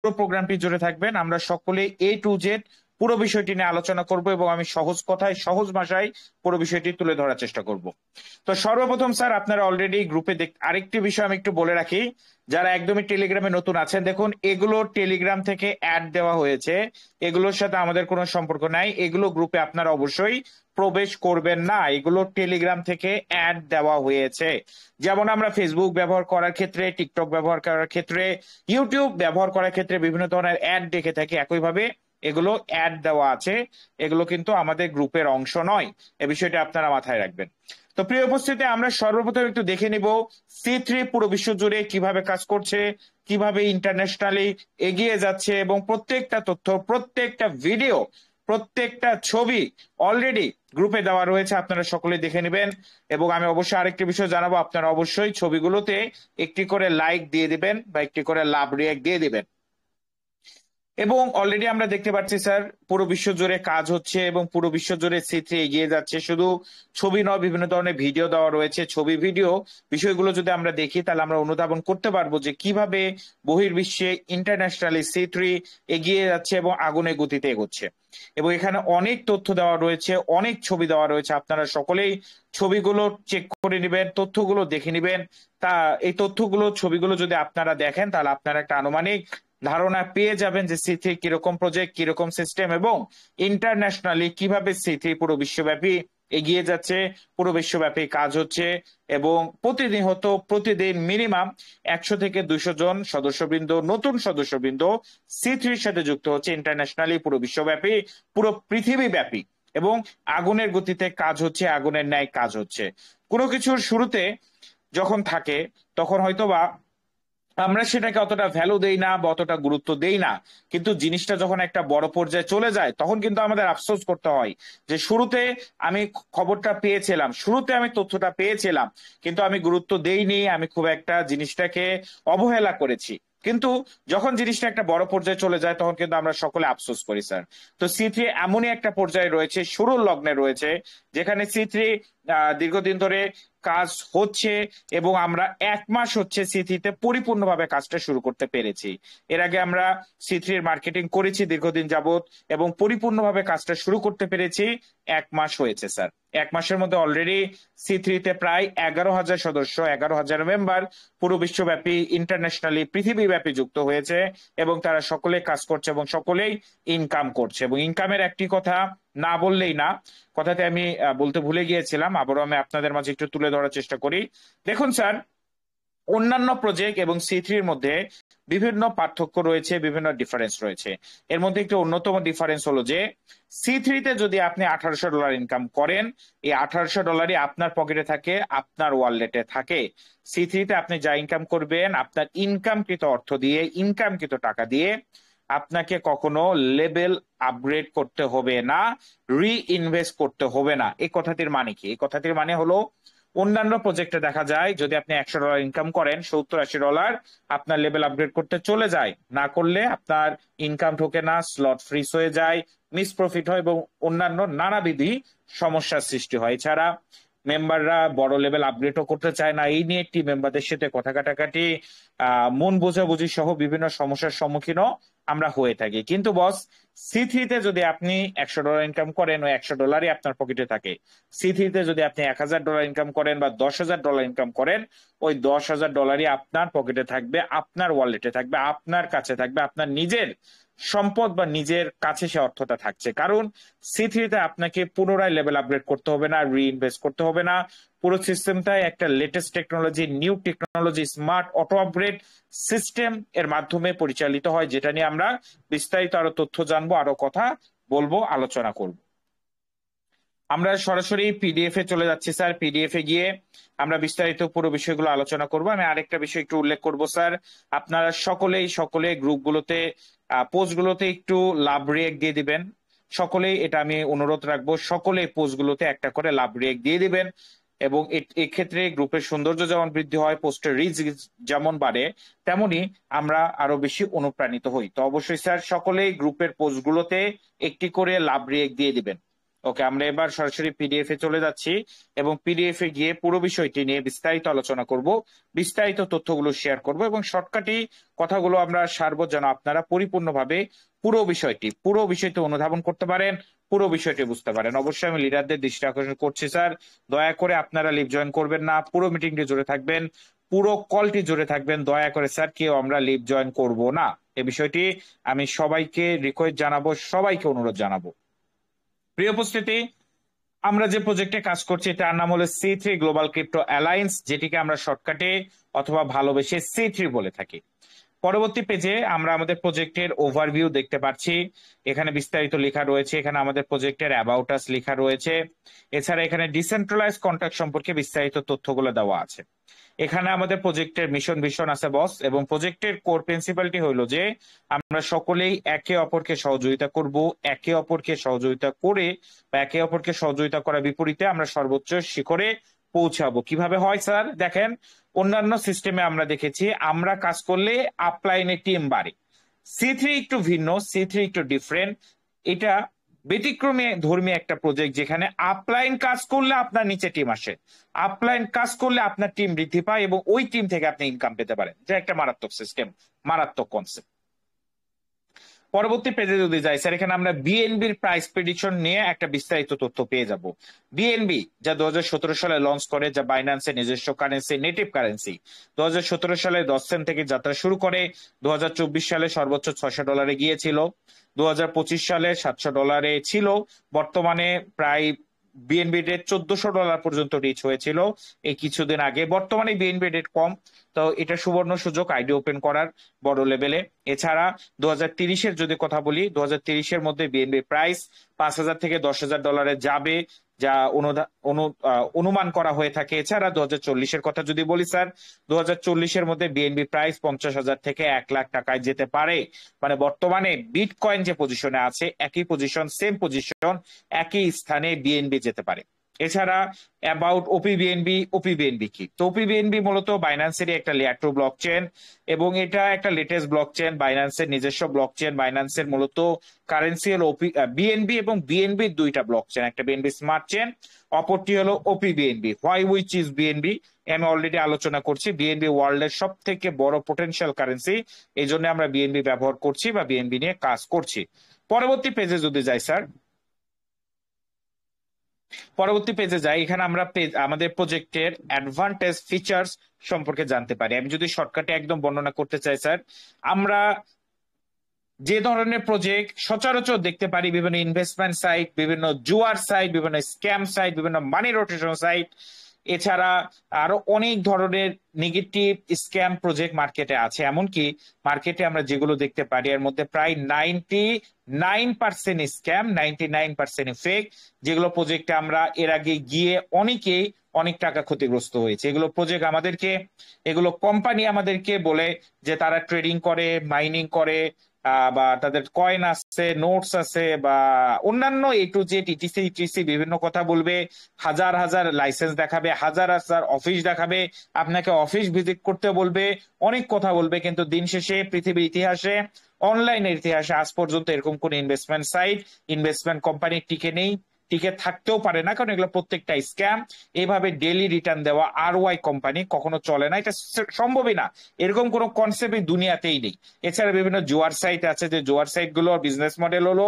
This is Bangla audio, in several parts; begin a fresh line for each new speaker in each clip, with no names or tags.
পুরো প্রোগ্রামটি জুড়ে থাকবেন। আমরা সকলে A to Z পুরো বিষয়টি নিয়ে আলোচনা করব এবং আমি সহজ কথায় সহজ ভাষায় পুরো বিষয়টি তুলে ধরার চেষ্টা করব। তো সর্বপ্রথম স্যার আপনারা অলরেডি গ্রুপে আরেকটি বিষয় আমি একটু বলে রাখি, যারা একদমই টেলিগ্রামে নতুন আছেন, দেখুন এগুলো টেলিগ্রাম থেকে অ্যাড দেওয়া হয়েছে, এগুলোর সাথে আমাদের কোনো সম্পর্ক নাই। এগুলো গ্রুপে আপনারা অবশ্যই প্রবেশ করবেন না, এগুলো টেলিগ্রাম থেকে অ্যাড দেওয়া হয়েছে। যেমন আমরা ফেসবুক ব্যবহার করার ক্ষেত্রে, টিকটক ব্যবহার করার ক্ষেত্রে, ইউটিউব ব্যবহার করার ক্ষেত্রে বিভিন্ন ধরনের অ্যাড দেখে থাকি, একইভাবে এগুলো অ্যাড দেওয়া আছে, এগুলো কিন্তু আমাদের গ্রুপের অংশ নয়, এ বিষয়টা আপনারা মাথায় রাখবেন। তো প্রিয় উপস্থিতি, আমরা সর্বপ্রথম একটু দেখে নিব C3 পুরো বিশ্ব জুড়ে কিভাবে কাজ করছে, কিভাবে ইন্টারন্যাশনালি এগিয়ে যাচ্ছে, এবং প্রত্যেকটা তথ্য, প্রত্যেকটা ভিডিও, প্রত্যেকটা ছবি অলরেডি গ্রুপে দেওয়া রয়েছে, আপনারা সকলে দেখে নেবেন। এবং আমি অবশ্যই আরেকটি বিষয় জানাবো, আপনারা অবশ্যই ছবিগুলোতে একটি করে লাইক দিয়ে দিবেন বা একটি করে লাভ রিয়াক্ট দিয়ে দিবেন। এবং অলরেডি আমরা দেখতে পাচ্ছি স্যার পুরো বিশ্ব জুড়ে কাজ হচ্ছে এবং পুরো বিশ্ব জুড়ে C3 এগিয়ে যাচ্ছে। শুধু ছবি নয়, বিভিন্ন ধরনের ভিডিও দেওয়া রয়েছে, ছবি ভিডিও বিষয়গুলো যদি আমরা দেখি তাহলে আমরা অনুধাবন করতে পারবো যে কিভাবে বহির্বিশ্বে ইন্টারন্যাশনালি C3 এগিয়ে যাচ্ছে এবং আগুনের গতিতে এগোচ্ছে। এবং এখানে অনেক তথ্য দেওয়া রয়েছে, অনেক ছবি দেওয়া রয়েছে, আপনারা সকলেই ছবিগুলো চেক করে নেবেন, তথ্যগুলো দেখে নেবেন। তা এই তথ্যগুলো, ছবিগুলো যদি আপনারা দেখেন তাহলে আপনারা একটা আনুমানিক ধারণা পেয়ে যাবেন যে C3 কিরকম প্রজেক্ট, কিরকম সিস্টেম, এবং ইন্টারন্যাশনালি কিভাবে C3 পুরো বিশ্বব্যাপী এগিয়ে যাচ্ছে, পুরো বিশ্বব্যাপী কাজ হচ্ছে। এবং প্রতিদিন মিনিমাম 100 থেকে 200 জন সদস্যবৃন্দ, নতুন সদস্যবৃন্দ C3-র সাথে যুক্ত হচ্ছে ইন্টারন্যাশনালি, পুরো বিশ্বব্যাপী, পুরো পৃথিবী ব্যাপী। এবং আগুনের গতিতে কাজ হচ্ছে, আগুনের ন্যায় কাজ হচ্ছে। কোনো কিছুর শুরুতে যখন থাকে তখন হয়তোবা আমরা সেটাকে অতটা ভ্যালু দেই না বা অতটা গুরুত্ব দেই না, কিন্তু জিনিসটা যখন একটা বড় পর্যায়ে চলে যায় তখন কিন্তু আমাদের আফসোস করতে হয় যে শুরুতে আমি খবরটা পেয়েছিলাম, শুরুতে আমি তথ্যটা পেয়েছিলাম, কিন্তু আমি গুরুত্ব দেইনি, আমি খুব একটা জিনিসটাকে অবহেলা করেছি। কিন্তু যখন জিনিসটা একটা বড় পর্যায়ে চলে যায় তখন কিন্তু আমরা সকলে আফসোস করি স্যার। তো C3 এমনই একটা পর্যায়ে রয়েছে, শুরুর লগ্নে রয়েছে, যেখানে C3 দীর্ঘদিন ধরে কাজ হচ্ছে এবং আমরা 1 মাস হচ্ছে C3-তে পরিপূর্ণভাবে কাজটা শুরু করতে পেরেছি। এর আগে আমরা C3-র মার্কেটিং করেছি দীর্ঘদিন যাবত এবং পরিপূর্ণভাবে কাজটা শুরু করতে পেরেছি 1 মাস হয়েছে স্যার। 1 মাসের মধ্যে অলরেডি C3-তে প্রায় 11,000 সদস্য, 11,000 মেম্বার পুরো বিশ্বব্যাপী, ইন্টারন্যাশনালি, পৃথিবীব্যাপী যুক্ত হয়েছে এবং তারা সকলে কাজ করছে এবং সকলেই ইনকাম করছে। এবং ইনকামের একটি কথা না বললেই না, কথাতে আমি বলতে ভুলে গিয়েছিলাম, আবারও আমি আপনাদের মাঝে একটু তুলে ধরার চেষ্টা করি। দেখুন স্যার, অন্যান্য প্রজেক্ট এবং C3-র মধ্যে বিভিন্ন পার্থক্য রয়েছে, বিভিন্ন ডিফারেন্স রয়েছে। এর মধ্যে একটি অন্যতম ডিফারেন্স হলো যে C3-তে যদি আপনি $1,800 ইনকাম করেন, এই $1,800 আপনার পকেটে থাকে, আপনার ওয়ালেটে থাকে। C3-তে আপনি যা ইনকাম করবেন আপনার ইনকামকৃত অর্থ দিয়ে, ইনকামকৃত টাকা দিয়ে আপনাকে কখনো লেভেল আপগ্রেড করতে হবে না, রি-ইনভেস্ট করতে হবে না। এই কথাটির মানে কি? এই কথাটির মানে হলো, অন্যান্য প্রজেক্টে দেখা যায় যদি আপনি $100 ইনকাম করেন, $70-80 আপনার লেভেল আপগ্রেড করতে চলে যায়, না করলে আপনার ইনকাম ঢোকে না, স্লট ফ্রিজ হয়ে যায়, মিস প্রফিট হয় এবং অন্যান্য নানাবিধি সমস্যার সৃষ্টি হয়। এছাড়া মেম্বাররা বড় লেভেল আপগ্রেডও করতে চায় না, এই নিয়ে একটি মেম্বারদের সাথে কথা কাটাকাটি, মন বোঝাবুঝি সহ বিভিন্ন সমস্যার সম্মুখীনও আমরা হয়ে থাকি। কিন্তু বস, C3-তে যদি আপনি $100 ইনকাম করেন, ওই $100 আপনার পকেটে থাকে। C3-তে যদি আপনি $1,000 ইনকাম করেন বা $10,000 ইনকাম করেন, ওই $10,000 আপনার পকেটে থাকবে, আপনার ওয়ালেটে থাকবে, আপনার কাছে থাকবে, আপনার নিজের সম্পদ বা নিজের কাছে সে অর্থটা থাকছে। কারণ C3-তে আপনাকে পুনরায় লেভেল আপগ্রেড করতে হবে না, রি-ইনভেস্ট করতে হবে না। পুরো সিস্টেমটাই একটা latest technology, new technology, smart auto upgrade system এর মাধ্যমে পরিচালিত হয়, যেটা নিয়ে আমরা বিস্তারিত আরো তথ্য জানবো, আরো কথা বলবো, আলোচনা করব। আমরা সরাসরি PDF-এ চলে যাচ্ছি স্যার। PDF-এ গিয়ে আমরা বিস্তারিত পুরো বিষয়গুলো আলোচনা করব। আমি আরেকটা বিষয় একটু উল্লেখ করব স্যার, আপনারা সকলে গ্রুপগুলোতে, পোস্টগুলোতে একটু লাভ রিয়েক্ট দিয়ে দিবেন। সকলেই, এটা আমি অনুরোধ রাখবো, সকলে পোস্টগুলোতে একটা করে লাভ রিয়েক্ট দিয়ে দিবেন। এবং এক্ষেত্রে গ্রুপের সৌন্দর্য যেমন বৃদ্ধি হয়, পোস্টের রিচ যেমন বাড়ে, তেমনি আমরা আরো বেশি অনুপ্রাণিত হই। তো অবশ্যই স্যার সকলেই গ্রুপের পোস্টগুলোতে একটি করে লাভ রিয়েক্ট দিয়ে দিবেন। ওকে, আমরা এবার সরাসরি পিডিএফ এ চলে যাচ্ছি এবং পিডিএফ এ গিয়ে পুরো বিষয়টি নিয়ে বিস্তারিত আলোচনা করব, বিস্তারিত তথ্যগুলো শেয়ার করব এবং শর্টকাটে কথাগুলো আমরা সারবো যেন আপনারা পরিপূর্ণভাবে পুরো বিষয়টি অনুধাবন করতে পারেন, পুরো বিষয়টি বুঝতে পারেন। অবশ্যই আমি লিডারদের দৃষ্টি আকর্ষণ করছি স্যার, দয়া করে আপনারা লিভ জয়েন করবেন না, পুরো মিটিংটি জুড়ে থাকবেন, পুরো কলটি জুড়ে থাকবেন, দয়া করে স্যার কেউ আমরা লিভ জয়েন করব না। এই বিষয়টি আমি সবাইকে রিকোয়েস্ট জানাবো, সবাইকে অনুরোধ জানাবো। প্রিয় উপস্থিতি, আমরা যে প্রজেক্টে কাজ করছি তার নাম হলো C3 গ্লোবাল ক্রিপ্টো অ্যালায়েন্স, যেটিকে আমরা শর্টকাটে অথবা ভালোবেসে C3 বলে থাকি। পরবর্তী পেজে আমরা আমাদের প্রজেক্টের ওভারভিউ দেখতে পাচ্ছি, এখানে বিস্তারিত লেখা রয়েছে, এখানে আমাদের প্রজেক্টের অ্যাবাউট আস লেখা রয়েছে, এছাড়া এখানে ডিসেন্ট্রালাইজ কন্ট্রাক্ট সম্পর্কে বিস্তারিত তথ্যগুলো দেওয়া আছে। এখানে আমাদের প্রজেক্টের মিশন ভিশন আছে বস, এবং প্রজেক্টের কোর প্রিন্সিপালটি হলো যে আমরা সকলেই একে অপরকে সহযোগিতা করব, একে অপরকে সহযোগিতা করে বা একে অপরকে সহযোগিতা করার বিপরীতে আমরা সর্বোচ্চ শিখরে পৌঁছাবো। কিভাবে হয় স্যার? দেখেন, অন্যান্য সিস্টেমে আমরা দেখেছি আমরা কাজ করলে আপলাইনে টিম বাড়ে। C3 একটু ভিন্ন, C3 একটু ডিফারেন্ট। এটা ব্যতিক্রমী ধর্মী একটা প্রজেক্ট যেখানে আপলাইন কাজ করলে আপনার নিচে টিম আসে, আপলাইন কাজ করলে আপনার টিম বৃদ্ধি পায় এবং ওই টিম থেকে আপনি ইনকাম পেতে পারেন। এটা একটা মারাত্মক সিস্টেম, মারাত্মক কনসেপ্ট। পরবর্তী পেজে যদি যাই স্যার, এখানে আমরা বিএনবির প্রাইস প্রেডিকশন নিয়ে একটা বিস্তারিত তথ্য পেয়ে যাব। বিএনবি যা 2017 সালে লঞ্চ করে, যা বাইন্যান্সের নিজস্ব কারেন্সি, নেটিভ কারেন্সি, 2017 সালে 10 সেন্ট থেকে যাত্রা শুরু করে 2024 সালে সর্বোচ্চ $600 গিয়েছিল, 2025 সালে $700 ছিল, বর্তমানে প্রায় বিএনবি রেট $1400 পর্যন্ত রিচ হয়েছিল এই কিছুদিন আগে। বর্তমানে বিএনবি রেট কম, তো এটা সুবর্ণ সুযোগ আইডি ওপেন করার বড় লেভেলে। এছাড়া 2030-এর যদি কথা বলি, 2030-এর মধ্যে বিএনবি প্রাইস $5,000 থেকে $10,000 যাবে, যা অনুমান করা হয়ে থাকে। এছাড়া 2040-এর কথা যদি বলি স্যার, 2040-এর মধ্যে বিএনবি প্রাইস 50,000 থেকে 1,00,000 টাকায় যেতে পারে। মানে বর্তমানে বিটকয়েন যে পজিশনে আছে, একই পজিশন, সেম পজিশন, একই স্থানে বিএনবি যেতে পারে। এছাড়া অ্যাবাউট ওপিবিএনবি কি? তো ওপিবিএনবি মূলত বাইন্যান্সেরই একটা লেয়ার 2 ব্লক চেন এবং এটা একটা লেটেস্ট ব্লক চেন, বাইন্যান্সের নিজস্ব ব্লক চেন। বাইন্যান্সের মূলত কারেন্সি হলো বিএনবি এবং বিএনবির দুইটা ব্লক চেন, একটা বিএনবি স্মার্ট চেন, অপরটি হলো ওপিবিএনবি। হোয়াই উইচ ইজ বিএনবি আমি অলরেডি আলোচনা করছি। বিএনবি ওয়ার্ল্ডের সব থেকে বড় পোটেনশিয়াল কারেন্সি, এই জন্য আমরা বিএনবি ব্যবহার করছি বা বিএনবি নিয়ে কাজ করছি। পরবর্তী পেজে যদি যাই স্যার, পরবর্তী পেজে যাই, এখানে আমরা আমাদের প্রজেক্টের অ্যাডভান্টেজ ফিচার্স সম্পর্কে জানতে পারি। আমি যদি শর্টকাটে একদম বর্ণনা করতে চাই স্যার, আমরা যে ধরনের প্রজেক্ট সচরাচর দেখতে পারি বিভিন্ন ইনভেস্টমেন্ট সাইট, বিভিন্ন জুয়ার সাইট, বিভিন্ন স্ক্যাম সাইট, বিভিন্ন মানি রোটেশন সাইট, এছাড়া আরো অনেক ধরনের নেগেটিভ স্ক্যাম প্রজেক্ট মার্কেটে আছে। এমনকি মার্কেটে আমরা যেগুলো দেখতে পারি এর মধ্যে প্রায় 99% স্ক্যাম, 99% ফেক, যেগুলো প্রজেক্টে আমরা এর আগে গিয়ে অনেকেই অনেক টাকা ক্ষতিগ্রস্ত হয়েছে। এগুলো কোম্পানি আমাদেরকে বলে যে তারা ট্রেডিং করে, মাইনিং করে, বা তাদের কয়েন আছে, নোটস আছে, বা অন্যান্য A to Z ইটিসি বিভিন্ন কথা বলবে, হাজার হাজার লাইসেন্স দেখাবে, হাজার হাজার অফিস দেখাবে, আপনাকে অফিস ভিজিট করতে বলবে, অনেক কথা বলবে, কিন্তু দিন শেষে পৃথিবীর ইতিহাসে, অনলাইনের ইতিহাসে আজ পর্যন্ত এরকম কোন ইনভেস্টমেন্ট সাইট, ইনভেস্টমেন্ট কোম্পানি টিকে নেই, টিকে থাকতেও পারে না, কারণ এগুলো প্রত্যেকটা স্ক্যাম। এইভাবে ডেইলি রিটার্ন দেওয়া ROI কোম্পানি কখনো চলে না, এটা সম্ভবই না, এরকম কোনো কনসেপ্ট এই দুনিয়াতেই নেই। এছাড়া বিভিন্ন জুয়ার সাইট আছে, যে জুয়ার সাইট গুলো বিজনেস মডেল হলো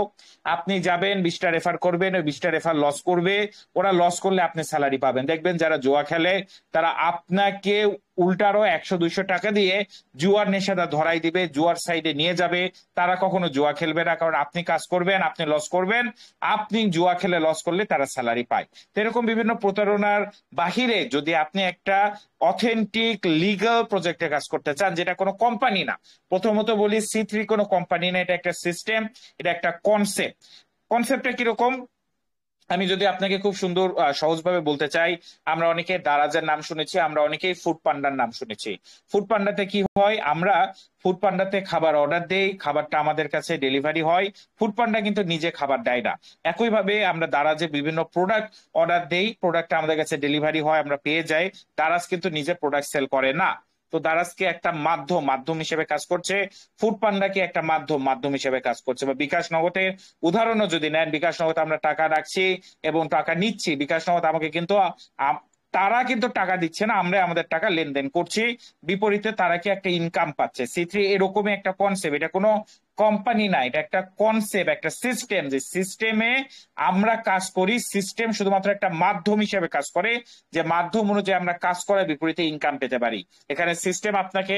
আপনি যাবেন 20টা রেফার করবেন, ওই 20টা রেফার লস করবে, ওরা লস করলে আপনি স্যালারি পাবেন। দেখবেন যারা জুয়া খেলে তারা আপনাকে উল্টারও 100-200 টাকা দিয়ে জুয়ার নেশাটা ধরাই দিবে, জুয়ার সাইডে নিয়ে যাবে। তারা কখনো জুয়া খেলবে না, কারণ আপনি কাজ করবেন, আপনি লস করবেন, আপনি জুয়া খেলে লস করলে তারা স্যালারি পায়। তো এরকম বিভিন্ন প্রতারণার বাহিরে যদি আপনি একটা অথেন্টিক লিগাল প্রজেক্টে কাজ করতে চান, যেটা কোনো কোম্পানি না, প্রথমত বলি C3 কোনো কোম্পানি না, এটা একটা সিস্টেম, এটা একটা কনসেপ্ট। কনসেপ্টটা কিরকম আমি যদি আপনাকে খুব সুন্দর সহজভাবে বলতে চাই, আমরা অনেকে দারাজের নাম শুনেছি, আমরা অনেকেই ফুড পান্ডার নাম শুনেছি। ফুড পান্ডাতে কি হয়, আমরা ফুড পান্ডাতে খাবার অর্ডার দেই, খাবারটা আমাদের কাছে ডেলিভারি হয়, ফুড পান্ডা কিন্তু নিজে খাবার দেয় না। একইভাবে আমরা দারাজে বিভিন্ন প্রোডাক্ট অর্ডার দেই, প্রোডাক্টটা আমাদের কাছে ডেলিভারি হয়, আমরা পেয়ে যাই, দারাজ কিন্তু নিজে প্রোডাক্ট সেল করে না। তো দারাজ কি একটা মাধ্যম হিসেবে কাজ করছে, ফুড পান্ডা কি একটা মাধ্যম হিসেবে কাজ করছে, বা বিকাশ নগদের উদাহরণও যদি নেন, বিকাশ নগদ আমরা টাকা রাখছি এবং টাকা নিচ্ছি, বিকাশ নগদ আমাকে কিন্তু তারা কিন্তু টাকা দিচ্ছে না, আমরা আমাদের টাকা লেনদেন করছি, বিপরীতে তারা কি একটা ইনকাম পাচ্ছে। সি3 এরকমই একটা কনসেপ্ট, এটা কোনো কোম্পানি না, এটা একটা কনসেপ্ট, একটা সিস্টেম, যে সিস্টেমে আমরা কাজ করি, সিস্টেম শুধুমাত্র একটা মাধ্যম হিসেবে কাজ করে, যে মাধ্যম অনুযায়ী আমরা কাজ করার বিপরীতে ইনকাম পেতে পারি। এখানে সিস্টেম আপনাকে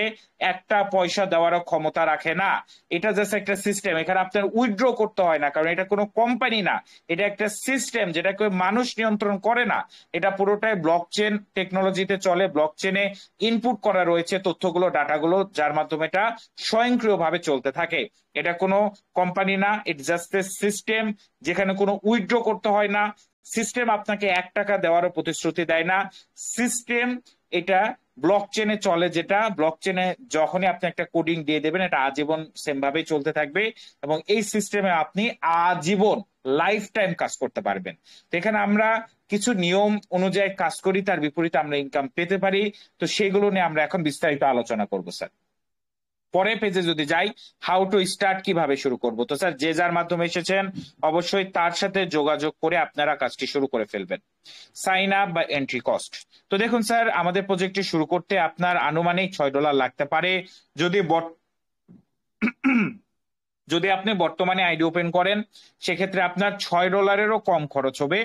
একটা পয়সা দেওয়ারও ক্ষমতা রাখে না, এটা জাস্ট একটা সিস্টেম, এখানে আপনার উইথড্র করতে হয় না, কারণ এটা কোনো কোম্পানি না, এটা একটা সিস্টেম যেটাকে মানুষ নিয়ন্ত্রণ করে না, এটা পুরোটাই ব্লকচেন টেকনোলজিতে চলে, ব্লকচেনে ইনপুট করা রয়েছে তথ্যগুলো, ডাটাগুলো, যার মাধ্যমে এটা স্বয়ংক্রিয়ভাবে চলতে থাকে। এটা কোনো কোম্পানি না, ইটস জাস্ট এ সিস্টেম, যেখানে কোনো উইথড্র করতে হয় না, সিস্টেম আপনাকে 1 টাকা দেওয়ারও প্রতিশ্রুতি দেয় না, সিস্টেম এটা ব্লকচেনে চলে, যেটা ব্লকচেনে যখনই আপনি একটা কোডিং দিয়ে দেবেন এটা আজীবন সেম ভাবেই চলতে থাকবে, এবং এই সিস্টেমে আপনি আজীবন লাইফ টাইম কাজ করতে পারবেন। তো এখানে আমরা কিছু নিয়ম অনুযায়ী কাজ করি, তার বিপরীতে আমরা ইনকাম পেতে পারি। তো সেগুলো নিয়ে আমরা এখন বিস্তারিত আলোচনা করবো স্যার। পরের পেজে যদি যাই, হাউ টু স্টার্ট, কিভাবে শুরু করব, তো স্যার যে যার মাধ্যমে এসেছেন অবশ্যই তার সাথে যোগাযোগ করে আপনারা কাজটি শুরু করে ফেলবেন। সাইন আপ বা এন্ট্রি কস্ট, তো দেখুন স্যার আমাদের প্রজেক্টটি শুরু করতে আপনার আনুমানিক $6 লাগতে পারে। যদি যদি আপনি বর্তমানে আইডি ওপেন করেন সেক্ষেত্রে আপনার $6-এরও কম খরচ হবে,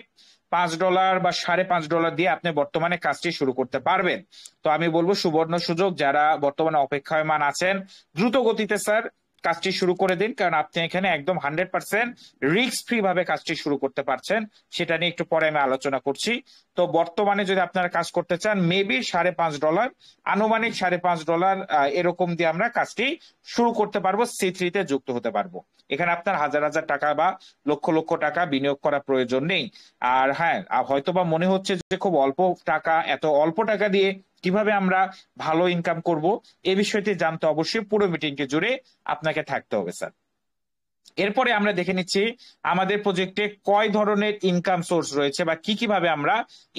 $5 বা $5.5 দিয়ে আপনি বর্তমানে কাজটি শুরু করতে পারবেন। তো আমি বলবো সুবর্ণ সুযোগ, যারা বর্তমানে অপেক্ষায়মান আছেন দ্রুত গতিতে স্যার কাজটি শুরু করে দিন, কারণ আপনি এখানে একদম 100% রিস্ক ফ্রি ভাবে কাজটি শুরু করতে পারছেন, সেটা নিয়ে একটু পরে আমি আলোচনা করছি। তো বর্তমানে যদি আপনারা কাজ করতে চান মেবি $5.5, আনুমানিক $5.5 এরকম দিয়ে আমরা কাজটি শুরু করতে পারবো, সি3 তে যুক্ত হতে পারবো। এখানে আপনার হাজার হাজার টাকা বা লক্ষ লক্ষ টাকা বিনিয়োগ করার প্রয়োজন নেই। আর হ্যাঁ, হয়তোবা মনে হচ্ছে যে খুব অল্প টাকা, এত অল্প টাকা দিয়ে কিভাবে আমরা ভালো ইনকাম করব, এই বিষয়টি জানতে অবশ্যই পুরো মিটিংকে জুড়ে আপনাকে থাকতে হবে স্যার। এরপরে আমরা দেখে নিচ্ছি আমাদের প্রজেক্টে কয় ধরনের ইনকাম সোর্স রয়েছে বা কি কিভাবে আমরা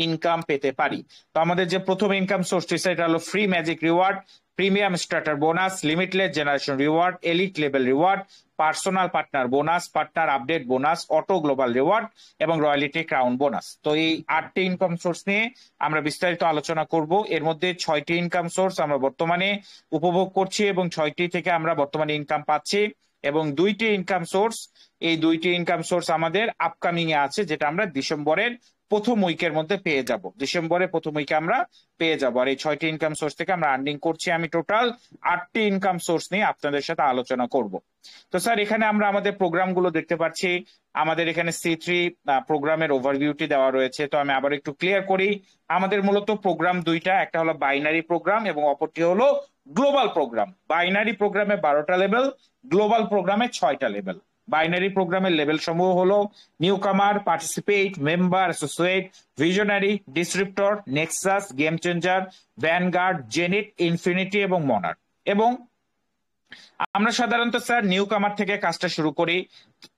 ইনকাম পেতে পারি। তো আমাদের যে প্রথম ইনকাম সোর্সটি সেটা হলো free magic reward, premium starter bonus, limitless generation reward, elite level reward, personal partner bonus, partner update bonus, auto global reward এবং রয়্যালিটি ক্রাউন বোনাস। তো এই 8টি ইনকাম সোর্স নিয়ে আমরা বিস্তারিত আলোচনা করব। এর মধ্যে 6টি ইনকাম সোর্স আমরা বর্তমানে উপভোগ করছি এবং 6টি থেকে আমরা বর্তমানে ইনকাম পাচ্ছি, এবং 2টি ইনকাম সোর্স, এই 2টি ইনকাম সোর্স আমাদের আপকামিং এ আছে, যেটা আমরা ডিসেম্বরের প্রথম উইকের মধ্যে পেয়ে যাব, ডিসেম্বরের প্রথম উইকে আমরা পেয়ে যাব। আর এই 6টি ইনকাম সোর্স থেকে আমরা আর্নিং করছি, আমি টোটাল 8টি ইনকাম সোর্স নিয়ে আপনাদের সাথে আলোচনা করব। তো স্যার এখানে আমরা আমাদের প্রোগ্রামগুলো দেখতে পাচ্ছি, আমাদের এখানে সি3 প্রোগ্রামের ওভারভিউটি দেওয়া রয়েছে। তো আমি আবার একটু ক্লিয়ার করি, আমাদের মূলত প্রোগ্রাম দুইটা, একটা হলো বাইনারি প্রোগ্রাম এবং অপরটি হলো গ্লোবাল প্রোগ্রাম। বাইনারি প্রোগ্রামে 12টা লেভেল, গ্লোবাল প্রোগ্রামে 6টা লেভেল। বাইনারি প্রোগ্রামের লেভেল সমূহ হলো নিউ কামার, participate, member, associate, visionary, descriptor, Nexus, game changer, vanguard, Zenit, infinity এবং মনার। এবং আমরা সাধারণত স্যার নিউ কামার থেকে কাজটা শুরু করি,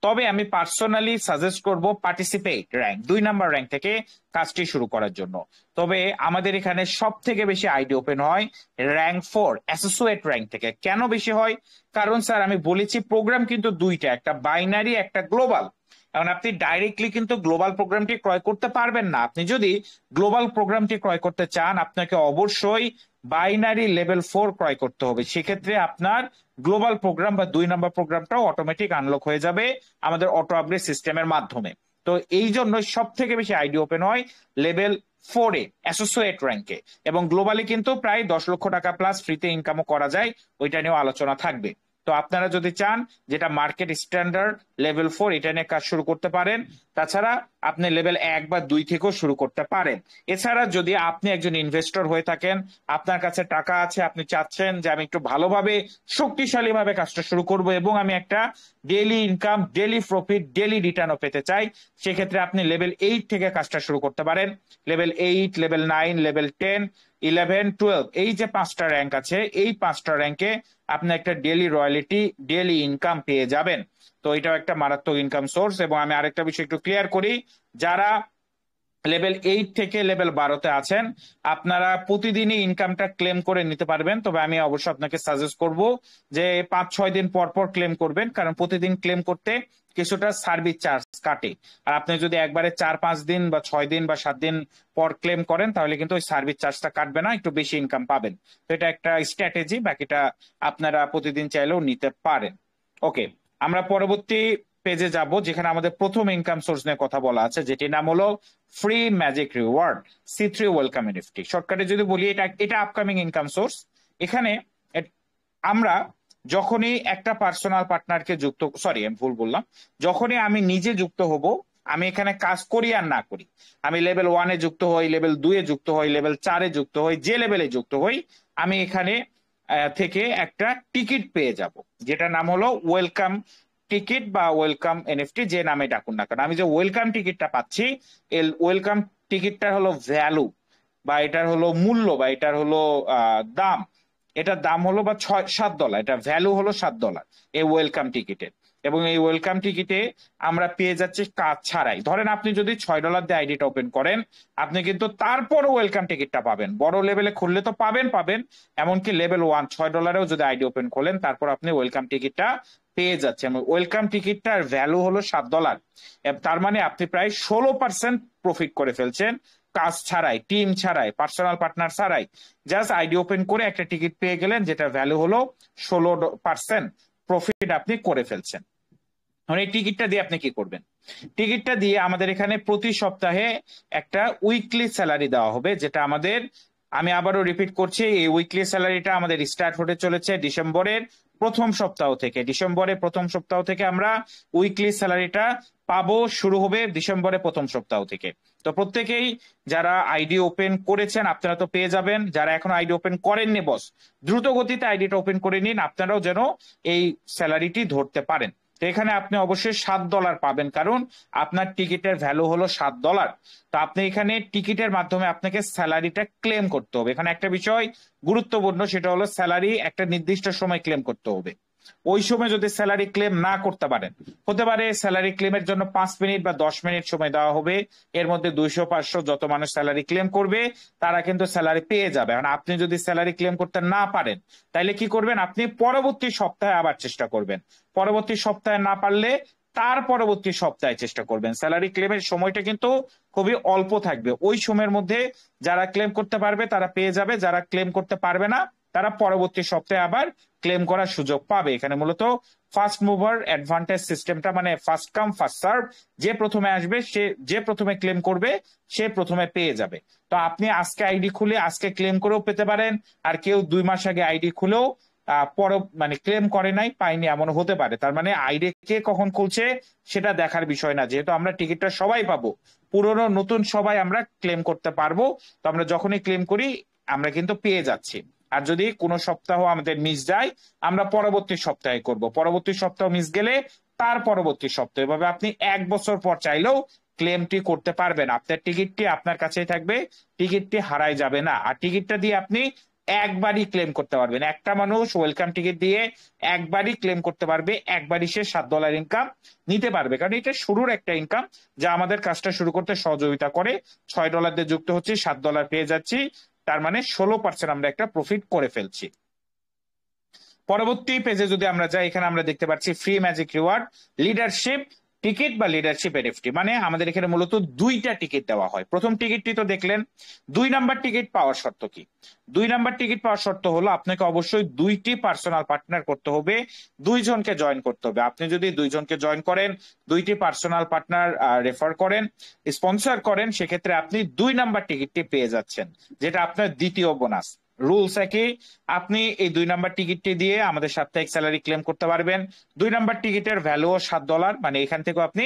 তবে আমি পার্সোনালি সাজেস্ট করব পার্টিসিপেট র্যাঙ্ক 2 নাম্বার র্যাঙ্ক থেকে কাজটি শুরু করার জন্য। তবে আমাদের এখানে সব থেকে বেশি আইডি ওপেন হয় র্যাঙ্ক 4 অ্যাসোসিয়েট র্যাঙ্ক থেকে। কেন বেশি হয়? কারণ স্যার আমি বলেছি প্রোগ্রাম কিন্তু দুইটা, একটা বাইনারি একটা গ্লোবাল। এখন আপনি ডাইরেক্টলি কিন্তু গ্লোবাল প্রোগ্রামটি ক্রয় করতে পারবেন না, আপনি যদি গ্লোবাল প্রোগ্রামটি ক্রয় করতে চান আপনাকে অবশ্যই বাইনারি লেভেল 4 ক্রয় করতে হবে, সেক্ষেত্রে আপনার গ্লোবাল প্রোগ্রাম বা 2 নাম্বার প্রোগ্রামটাও অটোমেটিক আনলক হয়ে যাবে আমাদের অটো আপগ্রেড সিস্টেমের মাধ্যমে। তো এই জন্য সব থেকে বেশি আইডি ওপেন হয় লেভেল 4-এ অ্যাসোসিয়েট র্যাঙ্কে, এবং গ্লোবালি কিন্তু প্রায় 10 লক্ষ টাকা প্লাস ফ্রিতে ইনকামও করা যায়, ওইটা নিয়েও আলোচনা থাকবে। তো আপনারা যদি চান যেটা মার্কেট স্ট্যান্ডার্ড লেভেল 4, এটা নিয়ে কাজ শুরু করতে পারেন। তাছাড়া আপনি লেভেল 1 বা 2 থেকেও শুরু করতে পারেন। এছাড়া যদি আপনি একজন ইনভেস্টর হয়ে থাকেন, আপনার কাছে টাকা আছে, আপনি চাচ্ছেন যে আমি একটু ভালোভাবে শক্তিশালী ভাবে কাজটা শুরু করব এবং আমি একটা daily income, daily profit, daily রিটার্নও পেতে চাই, সেক্ষেত্রে আপনি লেভেল 8 থেকে কাজটা শুরু করতে পারেন। লেভেল 8, লেভেল 9, লেভেল 10, 11, 12, এই যে 5টা র্যাঙ্ক আছে, এই 5টা র্যাঙ্কে আপনি একটা ডেইলি রয়্যালিটি, ডেইলি ইনকাম পেয়ে যাবেন। তো এটাও একটা মারাত্মক ইনকাম সোর্স। এবং আমি আরেকটা বিষয় একটু ক্লিয়ার করি, যারা লেভেল 8 থেকে লেভেল 12-তে আছেন, আপনারা প্রতিদিনই ইনকামটা ক্লেম করে নিতে পারবেন। তবে আমি অবশ্যই আপনাকে সাজেস্ট করব যে 5-6 দিন পর পর ক্লেম করবেন, কারণ প্রতিদিন ক্লেম করতে কিছুটা সার্ভিস চার্জ কাটে। আর আপনি যদি একবারে 4-5 দিন বা 6 দিন বা 7 দিন পর ক্লেম করেন, তাহলে কিন্তু ওই সার্ভিস চার্জটা কাটবে না, একটু বেশি ইনকাম পাবেন। তো এটা একটা স্ট্র্যাটেজি, বাকিটা আপনারা প্রতিদিন চাইলেও নিতে পারেন। ওকে, আমরা পরবর্তী পেজে যাব, যেখানে আমাদের প্রথম ইনকাম সোর্স নিয়ে কথা বলা আছে, যেটির নাম হলো free magic reward C3 welcome NFT. শর্টকাটে যদি বলি, এটা এটা আপকামিং ইনকাম সোর্স। এখানে আমরা যখনই একটা পার্সোনাল পার্টনারকে যুক্ত, সরি আমি ভুল বললাম, যখনই আমি নিজে যুক্ত হব, আমি এখানে কাজ করি আর না করি, আমি লেভেল 1-এ যুক্ত হই, লেভেল 2-এ যুক্ত হই, লেভেল 4-এ যুক্ত হই, যে লেভেলে যুক্ত হই, আমি এখানে থেকে একটা টিকিট পেয়ে যাব, যেটা নাম হলো ওয়েলকাম টিকিট বা ওয়েলকাম এনএফটি, যে নামে ডাকুন না কেন। আমি যে ওয়েলকাম টিকিটটা পাচ্ছি, এই ওয়েলকাম টিকিটটার হলো ভ্যালু বা এটার হলো মূল্য বা এটার হলো দাম, এটার দাম হলো বা $7, এটা ভ্যালু হলো $7 এই ওয়েলকাম টিকিটের। এবং এই ওয়েলকাম টিকিটে আমরা পেয়ে যাচ্ছি কাজ ছাড়াই। ধরেন আপনি যদি $6 দিয়ে আইডিটা ওপেন করেন, আপনি কিন্তু তারপরও ওয়েলকাম টিকিটটা পাবেন। বড় লেভেলে খুললে তো পাবেন, এমনকি লেভেল 1 $6-এও যদি আইডি ওপেন খোলেন, তারপর আপনি ওয়েলকাম টিকিটটা পেয়ে যাচ্ছেন। ওয়েলকাম টিকিটটার ভ্যালু হলো $7। তার মানে আপনি প্রায় 16% প্রফিট করে ফেলছেন, কাজ ছাড়াই, টিম ছাড়াই, পার্সোনাল পার্টনার ছাড়াই। জাস্ট আইডি ওপেন করে একটা টিকিট পেয়ে গেলেন, যেটা ভ্যালু হলো 16% প্রফিট আপনি করে ফেলছেন। এই টিকিটটা দিয়ে আপনি কি করবেন? টিকিটটা দিয়ে আমাদের এখানে প্রতি সপ্তাহে একটা উইকলি স্যালারি দেওয়া হবে, যেটা আমাদের, আমি আবারও রিপিট করছি, এই উইকলি স্যালারিটা আমাদের স্টার্ট হতে চলেছে ডিসেম্বরের প্রথম সপ্তাহ থেকে। ডিসেম্বরের প্রথম সপ্তাহ থেকে আমরা উইকলি স্যালারিটা পাবো, শুরু হবে ডিসেম্বরের প্রথম সপ্তাহ থেকে। তো প্রত্যেকেই যারা আইডি ওপেন করেছেন আপনারা তো পেয়ে যাবেন, যারা এখন আইডি ওপেন করেননি বস, দ্রুত গতিতে আইডিটা ওপেন করে নিন, আপনারাও যেন এই স্যালারিটি ধরতে পারেন। তো এখানে আপনি অবশ্যই $7 পাবেন, কারণ আপনার টিকিটের ভ্যালু হলো $7। তো আপনি এখানে টিকিটের মাধ্যমে আপনাকে স্যালারিটা ক্লেম করতে হবে। এখানে একটা বিষয় গুরুত্বপূর্ণ, সেটা হলো স্যালারি একটা নির্দিষ্ট সময় ক্লেম করতে হবে। ওই সময় যদি স্যালারি ক্লেম না করতে পারেন, হতে পারে স্যালারি ক্লেমের জন্য 5 মিনিট বা 10 মিনিট সময় দেওয়া হবে, এর মধ্যে 200-500 যত মানুষ স্যালারি ক্লেম করবে তারা কিন্তু স্যালারি পেয়ে যাবে। কারণ আপনি যদি স্যালারি ক্লেম করতে না পারেন, তাহলে কি করবেন? আপনি পরবর্তী সপ্তাহে আবার চেষ্টা করবেন, পরবর্তী সপ্তাহে না পারলে তার পরবর্তী সপ্তাহে চেষ্টা করবেন। স্যালারি ক্লেমের সময়টা কিন্তু খুবই অল্প থাকবে, ওই সময়ের মধ্যে যারা ক্লেম করতে পারবে তারা পেয়ে যাবে, যারা ক্লেম করতে পারবে না তারা পরবর্তী সপ্তাহে আবার ক্লেম করার সুযোগ পাবে। এখানে মূলত ফার্স্ট মুভার অ্যাডভান্টেজ সিস্টেমটা, মানে ফার্স্ট কাম ফার্স্ট সার্ভ, যে প্রথমে আসবে সে, যে প্রথমে ক্লেম করবে সে প্রথমে পেয়ে যাবে। তো আপনি আজকে আইডি খুলে আজকে ক্লেম করেও পেতে পারেন, আর কেউ 2 মাস আগে আইডি খুলেও মানে ক্লেম করে নাই, পাইনি, এমন হতে পারে। তার মানে আইডি কে কখন খুলছে সেটা দেখার বিষয় না, যেহেতু আমরা টিকিটটা সবাই পাবো, পুরনো নতুন সবাই আমরা ক্লেম করতে পারবো। তো আমরা যখনই ক্লেম করি আমরা কিন্তু পেয়ে যাচ্ছি। আর যদি কোনো সপ্তাহ আমাদের মিস যায়, আমরা পরবর্তী সপ্তাহে করব, পরবর্তী সপ্তাহ মিস গেলে তার পরবর্তী সপ্তাহে, এভাবে আপনি 1 বছর পর চাইলেও ক্লেমটি করতে পারবেন। আপনার টিকিটটি আপনার কাছেই থাকবে, টিকিটটি হারাই যাবে না। আর টিকিটটা দিয়ে আপনি একবারই ক্লেম করতে পারবেন, একটা মানুষ ওয়েলকাম টিকিট দিয়ে একবারই ক্লেম করতে পারবে, একবারই সে $7 ইনকাম নিতে পারবে। কারণ এটা শুরুর একটা ইনকাম যা আমাদের কাজটা শুরু করতে সহযোগিতা করে। $6 দিয়ে যুক্ত হচ্ছে, $7 পেয়ে যাচ্ছি, তার মানে 16% আমরা একটা প্রফিট করে ফেলছি। পরবর্তী পেজে যদি আমরা যাই, এখানে আমরা দেখতে পাচ্ছি free magic reward leadership ticket বা লিডারশিপ এনএফটি। মানে আমাদের এখানে মূলত 2টা টিকিট দেওয়া হয়। প্রথম টিকিটটি তো দেখলেন। 2 নাম্বার টিকিট পাওয়ার শর্ত কি? 2 নাম্বার টিকিট পাওয়ার শর্ত হলো আপনাকে অবশ্যই 2টি পার্সোনাল পার্টনার করতে হবে, 2 জনকে জয়েন করতে হবে। আপনি যদি 2 জনকে জয়েন করেন, 2টি পার্সোনাল পার্টনার রেফার করেন, স্পন্সর করেন, সেক্ষেত্রে আপনি 2 নাম্বার টিকিটটি পেয়ে যাচ্ছেন, যেটা আপনার দ্বিতীয় বোনাস। রুলস একই, আপনি এই 2 নাম্বার টিকিটটি দিয়ে আমাদের সাপ্তাহিক স্যালারি ক্লেম করতে পারবেন। 2 নাম্বার টিকিটের ভ্যালুও $7, মানে এখান থেকে আপনি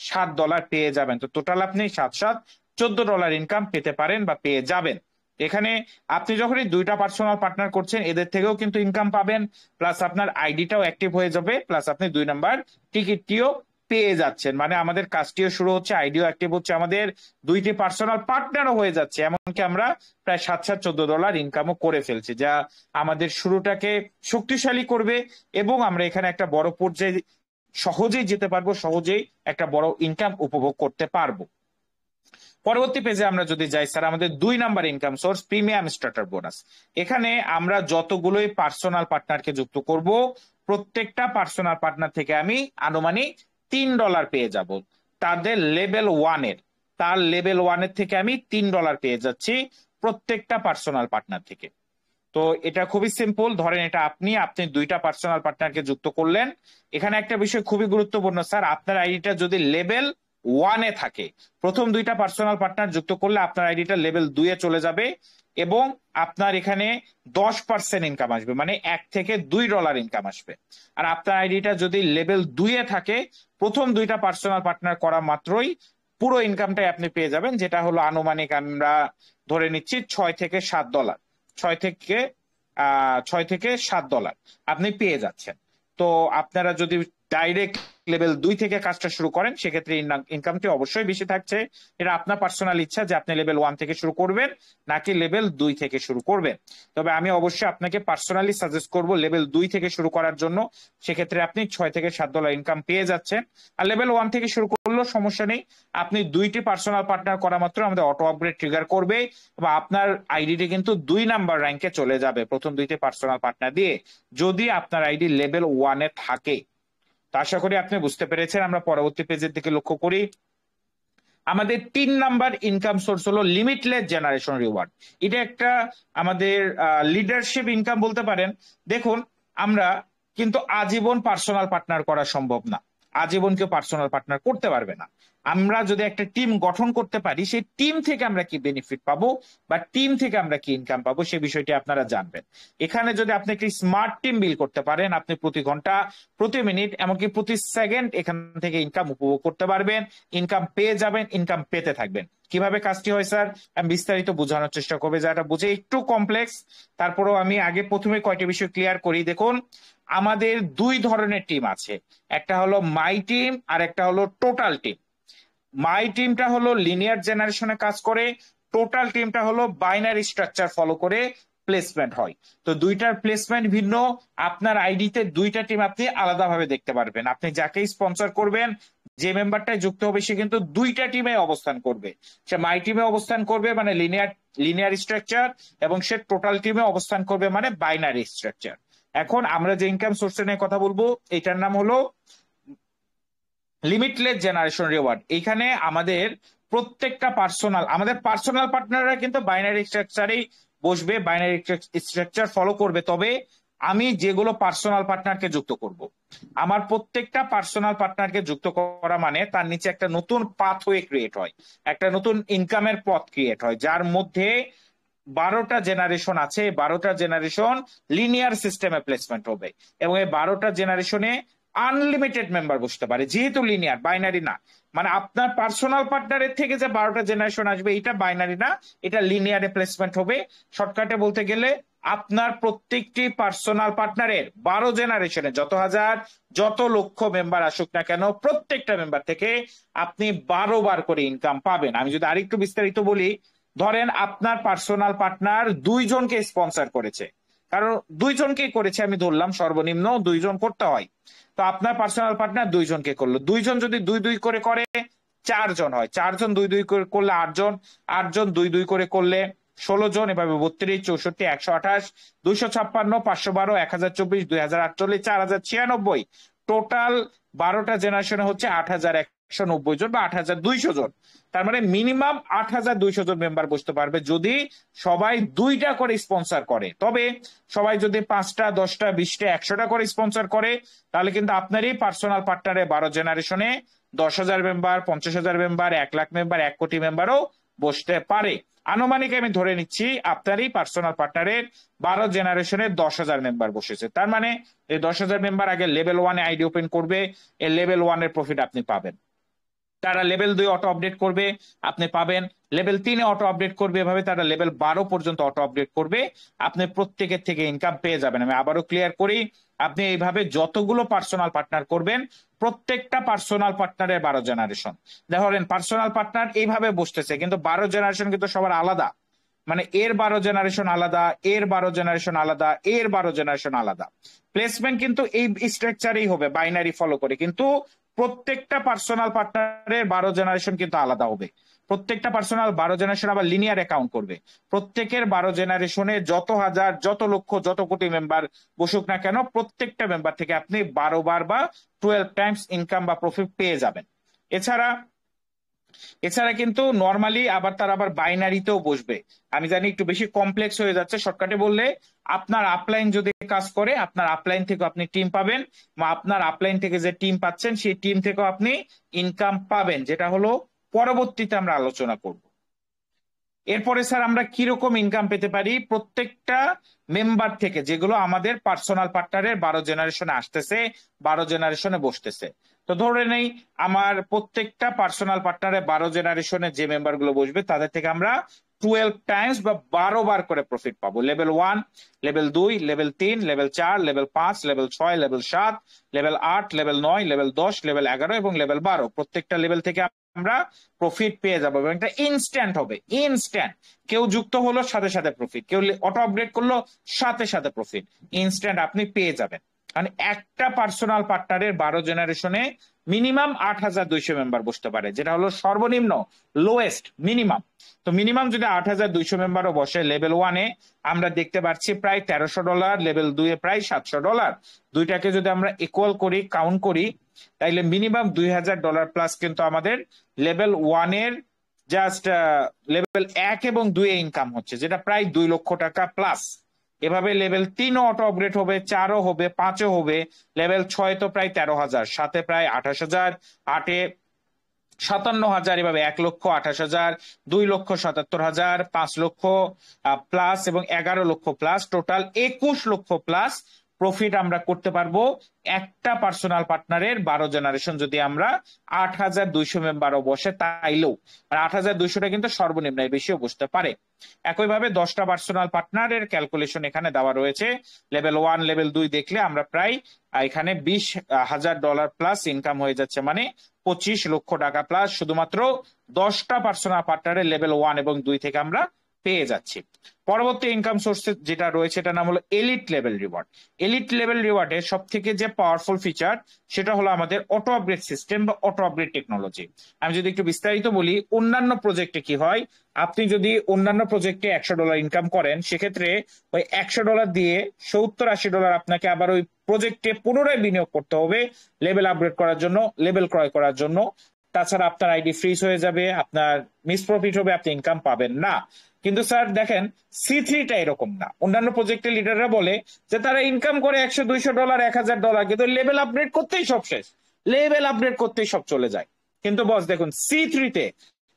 $7 পেয়ে যাবেন। তো টোটাল আপনি 7-7 $14 ইনকাম পেতে পারেন বা পেয়ে যাবেন। এখানে আপনি যখনই 2টা পার্সোনাল পার্টনার করছেন, এদের থেকেও কিন্তু ইনকাম পাবেন, প্লাস আপনার আইডিটাও অ্যাক্টিভ হয়ে যাবে, প্লাস আপনি 2 নাম্বার টিকিটটিও পেয়ে যাচ্ছেন। মানে আমাদের কাজটিও শুরু হচ্ছে, আইডিও অ্যাক্টিভ হচ্ছে, আমাদের 2টি পার্সোনাল পার্টনারও হয়ে যাচ্ছে, এমনকি আমরা প্রায় 7-7 $14 ইনকামও করে ফেলছি, যা আমাদের শুরুটাকে শক্তিশালী করবে এবং আমরা এখানে একটা বড় পর্যায়ে সহজেই যেতে পারবো, সহজেই একটা বড় ইনকাম উপভোগ করতে পারবো। পরবর্তী পেজে আমরা যদি যাই স্যার, আমাদের 2 number income source premium starter bonus. এখানে আমরা যতগুলোই পার্সোনাল পার্টনারকে যুক্ত করব, প্রত্যেকটা পার্সোনাল পার্টনার থেকে আমি আনুমানিক $3 পেয়ে যাব। তাদের লেভেল 1-এর, তার লেভেল 1-এর থেকে আমি $3 পেয়ে যাচ্ছি প্রত্যেকটা পার্সোনাল পার্টনার থেকে। তো এটা খুবই সিম্পল। ধরেন এটা আপনি 2টা পার্সোনাল পার্টনারকে যুক্ত করলেন। এখানে একটা বিষয় খুবই গুরুত্বপূর্ণ স্যার, আপনার আইডিটা যদি লেভেল 1-এ থাকে, প্রথম 2টা পার্সোনাল পার্টনার যুক্ত করলে আপনার আইডিটা লেভেল 2-এ চলে যাবে এবং আপনার এখানে 10% ইনকাম আসবে, মানে $1 থেকে $2 ইনকাম আসবে। আর আপনার আইডিটা যদি লেভেল 2-এ থাকে, প্রথম 2টা পার্সোনাল পার্টনার করা মাত্রই পুরো ইনকামটাই আপনি পেয়ে যাবেন, যেটা হলো আনুমানিক আমরা ধরে নিচ্ছি $6 থেকে $7, $6 থেকে $7 আপনি পেয়ে যাচ্ছেন। তো আপনারা যদি ডাইরেক্ট লেভেল 2 থেকে কাজটা শুরু করেন, সেক্ষেত্রে ইনকামটি অবশ্যই বেশি থাকছে। এটা আপনার পার্সোনাল ইচ্ছা যে আপনি লেভেল 1 থেকে শুরু করবেন নাকি লেভেল 2 থেকে শুরু করবেন। তবে আমি অবশ্যই আপনাকে পার্সোনালি সাজেস্ট করব লেভেল 2 থেকে শুরু করার জন্য। সেক্ষেত্রে আপনি $6 থেকে $7 ইনকাম পেয়ে যাচ্ছেন। আর লেভেল 1 থেকে শুরু করলেও সমস্যা নেই, আপনি 2টি পার্সোনাল পার্টনার করা মাত্র আমাদের অটো আপগ্রেড ট্রিগার করবে এবং আপনার আইডিটি কিন্তু 2 নাম্বার র্যাঙ্কে চলে যাবে প্রথম 2টি পার্সোনাল পার্টনার দিয়ে, যদি আপনার আইডি লেভেল 1-এ থাকে। তো আশা করি আপনি বুঝতে পেরেছেন। আমরা পরবর্তী পেজের দিকে লক্ষ্য করি। আমাদের 3 নাম্বার ইনকাম সোর্স হলো লিমিটলেস জেনারেশন রিওয়ার্ড। এটা একটা আমাদের লিডারশিপ ইনকাম বলতে পারেন। দেখুন, আমরা কিন্তু আজীবন পার্সোনাল পার্টনার করা সম্ভব না, আজীবন কেউ পার্সোনাল পার্টনার করতে পারবে না। আমরা যদি একটা টিম গঠন করতে পারি, সেই টিম থেকে আমরা কি বেনিফিট পাবো বা টিম থেকে আমরা কি ইনকাম পাবো, সেই বিষয়টি আপনারা জানবেন। এখানে যদি আপনি একটি স্মার্ট টিম বিল্ড করতে পারেন, আপনি প্রতি ঘন্টা, প্রতি মিনিট, এমনকি প্রতি সেকেন্ড এখান থেকে ইনকাম উপভোগ করতে পারবেন, ইনকাম পেয়ে যাবেন, ইনকাম পেতে থাকবেন। কিভাবে কাজটি হয় স্যার, আমি বিস্তারিত বোঝানোর চেষ্টা করবো, যারা বুঝে একটু কমপ্লেক্স। তারপরেও আমি আগে প্রথমে কয়টি বিষয় ক্লিয়ার করি। দেখুন, আমাদের 2 ধরনের টিম আছে, একটা হলো মাই টিম আর একটা হলো টোটাল টিম। মাই টিমটা হলো লিনিয়ার জেনারেশনে কাজ করে, টোটাল টিমটা হলো বাইনারি স্ট্রাকচার ফলো করে প্লেসমেন্ট হয়। তো 2টার প্লেসমেন্ট ভিন্ন। আপনার আইডিতে 2টা টিম আপনি আলাদাভাবে দেখতে পারবেন। আপনি যাকে স্পন্সর করবেন, যে মেম্বারটাই যুক্ত হবে, সে কিন্তু 2টা টিমে অবস্থান করবে। সে মাই টিমে অবস্থান করবে মানে লিনিয়ার স্ট্রাকচার, এবং সে টোটাল টিমে অবস্থান করবে মানে বাইনারি স্ট্রাকচার। এখন আমরা যে ইনকাম সোর্স নিয়ে কথা বলবো, এটার নাম হলো লিমিটলেস জেনারেশন রিওয়ার্ড। এখানে আমাদের প্রত্যেকটা আমাদের পার্সোনাল পার্টনাররা কিন্তু বাইনারি স্ট্রাকচারেই বসবে, বাইনারি স্ট্রাকচার ফলো করবে। তবে আমি যেগুলো পার্সোনাল পার্টনারকে যুক্ত করব, আমার প্রত্যেকটা পার্সোনাল পার্টনারকে যুক্ত করা মানে তার নিচে একটা নতুন পাথওয়ে ক্রিয়েট হয়, একটা নতুন ইনকামের পথ ক্রিয়েট হয়, যার মধ্যে 12টা জেনারেশন আছে। 12টা জেনারেশন লিনিয়ার সিস্টেমে প্লেসমেন্ট হবে এবং এই 12টা জেনারেশনে আনলিমিটেড মেম্বার বসতে পারে, যেহেতু লিনিয়ার, বাইনারি না। মানে আপনার পার্সোনাল পার্টনারের থেকে যে 12টা জেনারেশন আসবে, এটা বাইনারি না, এটা লিনিয়ারে প্লেসমেন্ট হবে। শর্টকাটে বলতে গেলে আপনার প্রত্যেকটি পার্সোনাল পার্টনারের 12 জেনারেশনে যত লক্ষ মেম্বার আসুক না কেন, প্রত্যেকটা মেম্বার থেকে আপনি 12 বার করে ইনকাম পাবেন। আমি যদি আরেকটু বিস্তারিত বলি, ধরেন আপনার পার্সোনাল পার্টনার 2 জনকে স্পন্সর করেছে, কারণ 2 জনকেই করেছে, আমি ধরলাম সর্বনিম্ন 2 জন করতে হয়। তো আপনার পার্সোনাল পার্টনার 2 জনকে করলো, 2 জন যদি 2-2 করে করে 4 জন হয়, 4 জন 2-2 করে করলে 8 জন, 8 জন 2-2 করে করলে 16 জন, এভাবে 32, 64, 128, 256, 512, 1024, 2048, 4096, টোটাল 12টা জেনারেশনে হচ্ছে 8190 জন বা 8200 জন। তার মানে মিনিমাম 8200 জন মেম্বার বসতে পারবে যদি সবাই 2টা করে স্পন্সর করে। তবে সবাই যদি 5টা, 10টা, 20টা, 100টা করে স্পন্সর করে, তাহলে কিন্তু আপনারই পার্সোনাল পার্টনারে 12 জেনারেশনে 10,000 মেম্বার, 50,000 মেম্বার, 1 লাখ মেম্বার, 1 কোটি মেম্বারও বসতে পারে। আনুমানিক আমি ধরে নিচ্ছি আপনারই পার্সোনাল পার্টনারের 12 জেনারেশনে 10,000 মেম্বার বসেছে। তার মানে এই 10,000 মেম্বার আগে লেভেল 1-এ আইডি ওপেন করবে, এই লেভেল 1-এর প্রফিট আপনি পাবেন। তারা লেভেল 2 অটো আপডেট করবে, আপনি পাবেন। লেভেল 3-এ অটো আপডেট করবে, এভাবে তারা লেভেল 12 পর্যন্ত অটো আপডেট করবে, আপনি প্রত্যেকের থেকে ইনকাম পেয়ে যাবেন। আমি আবারও ক্লিয়ার করি, আপনি এইভাবে যতগুলো পার্সোনাল পার্টনার করবেন, প্রত্যেকটা পার্সোনাল পার্টনারের 12 জেনারেশন। ধরেন পার্সোনাল পার্টনার এইভাবে বসতেছে, কিন্তু 12 জেনারেশন কিন্তু সবার আলাদা। মানে এর 12 জেনারেশন আলাদা, এর 12 জেনারেশন আলাদা, এর 12 জেনারেশন আলাদা। প্লেসমেন্ট কিন্তু এই স্ট্রাকচারেই হবে, বাইনারি ফলো করে, কিন্তু প্রত্যেকটা পার্সোনাল পার্টনারের 12 জেনারেশন কিন্তু আলাদা হবে। প্রত্যেকটা পার্সোনাল 12 জেনারেশন আবার লিনিয়ার অ্যাকাউন্ট করবে। প্রত্যেকের 12 জেনারেশনে যত হাজার, যত লক্ষ, যত কোটি মেম্বার বসুক না কেন, প্রত্যেকটা মেম্বার থেকে আপনি 12 বার বা 12 টাইমস ইনকাম বা প্রফিট পেয়ে যাবেন। এছাড়া এছাড়া কিন্তু নর্মালি আবার তার আবার বাইনারিতেও বসবে। আমি জানি একটু বেশি কমপ্লেক্স হয়ে যাচ্ছে, শর্টকাটে বললে আপনার আপলাইন যদি কাজ করে, আপনার আপলাইন থেকে আপনি টিম পাবেন, বা আপনার আপলাইন থেকে যে টিম পাচ্ছেন সেই টিম থেকেও আপনি ইনকাম পাবেন, যেটা হলো পরবর্তীতে আমরা আলোচনা করব। এরপরে স্যার আমরা কিরকম ইনকাম পেতে পারি প্রত্যেকটা মেম্বার থেকে, যেগুলো আমাদের পার্সোনাল পার্টনারের 12 জেনারেশনে আসতেছে, 12 জেনারেশনে বসতেছে। তো ধরে নেই আমার প্রত্যেকটা পার্সোনাল পার্টনারের 12 জেনারেশনে যে মেম্বার গুলো বসবে তাদের থেকে আমরা 12 টাইমস বা 12 বার করে প্রফিট পাবো। Level 1, level 2, level 3, level 4, level 5, level 6, level 7, level 8, level 9, level 10, level 11 এবং লেভেল 12, প্রত্যেকটা লেভেল থেকে আমরা প্রফিট পেয়ে যাবো। এবং এটা ইনস্ট্যান্ট হবে, ইনস্ট্যান্ট। কেউ যুক্ত হলো সাথে সাথে প্রফিট, কেউ অটো আপগ্রেড করলো সাথে সাথে প্রফিট, ইনস্ট্যান্ট আপনি পেয়ে যাবেন। কারণ একটা পার্সোনাল পার্টনারের 12 জেনারেশনে মিনিমাম 8200 মেম্বার বসতে পারে, যেটা হলো সর্বনিম্ন, লোয়েস্ট মিনিমাম। তো মিনিমাম যদি 8200 মেম্বারও বসে, লেভেল 1-এ আমরা দেখতে পাচ্ছি প্রায় $1300, লেভেল 2-এ প্রায় $700। দুইটাকে যদি আমরা ইকুয়াল করি, কাউন্ট করি, তাইলে মিনিমাম $2000 প্লাস কিন্তু আমাদের লেভেল 1-এর জাস্ট লেভেল 1 এবং 2-এ ইনকাম হচ্ছে, যেটা প্রায় $2,00,000 প্লাস। এভাবে লেভেল 3-ও অটো আপগ্রেড হবে, 4-ও হবে, 5-ও হবে, লেভেল 6 তো প্রায় 13,000, 7-এ প্রায় 28,000, 8-এ 57,000, এভাবে 1,28,000, 2,77,000, 5 লক্ষ প্লাস এবং 11 লক্ষ প্লাস, টোটাল 21 লক্ষ প্লাস প্রফিট আমরা করতে পারবো একটা পার্সোনাল পার্টনারের 12 জেনারেশন যদি আমরা 8,200 মেম্বারও বসে তাইলেও। 8,200টা কিন্তু সর্বনিম্ন, বেশিও বসতে পারে। একইভাবে 10টা পার্সোনাল পার্টনারের ক্যালকুলেশন এখানে দেওয়া রয়েছে। লেভেল 1, লেভেল 2 দেখলে আমরা প্রায় এখানে $20,000 প্লাস ইনকাম হয়ে যাচ্ছে, মানে $25 লক্ষ প্লাস শুধুমাত্র 10টা পার্সোনাল পার্টনারের লেভেল 1 এবং 2 থেকে আমরা পেয়ে যাচ্ছি। পরবর্তী ইনকাম সোর্স যেটা রয়েছে এটার নাম হলো elite level reward. Elite level রিওয়ার্ডের সব থেকে যে পাওয়ারফুল ফিচার সেটা হলো আমাদের অটো আপগ্রেড সিস্টেম বা অটো আপগ্রেড টেকনোলজি। আমি যদি একটু বিস্তারিত বলি, অন্যান্য প্রজেক্টে কি হয়, আপনি যদি অন্যান্য প্রজেক্টে $100 ইনকাম করেন, সেক্ষেত্রে ওই $100 দিয়ে $70-80 আপনাকে আবার ওই প্রজেক্টে পুনরায় বিনিয়োগ করতে হবে লেভেল আপগ্রেড করার জন্য, লেভেল ক্রয় করার জন্য। তাছাড়া আপনার আইডি ফ্রিজ হয়ে যাবে, আপনার মিস প্রফিট হবে, আপনি ইনকাম পাবেন না। কিন্তু স্যার দেখেন C3টা এরকম না। অন্যান্য প্রজেক্টের লিডাররা বলে যে তারা ইনকাম করে $100-200, $1,000, কিন্তু লেভেল আপগ্রেড করতেই সব শেষ, লেভেল আপগ্রেড করতেই সব চলে যায়। কিন্তু বস দেখুন C3-তে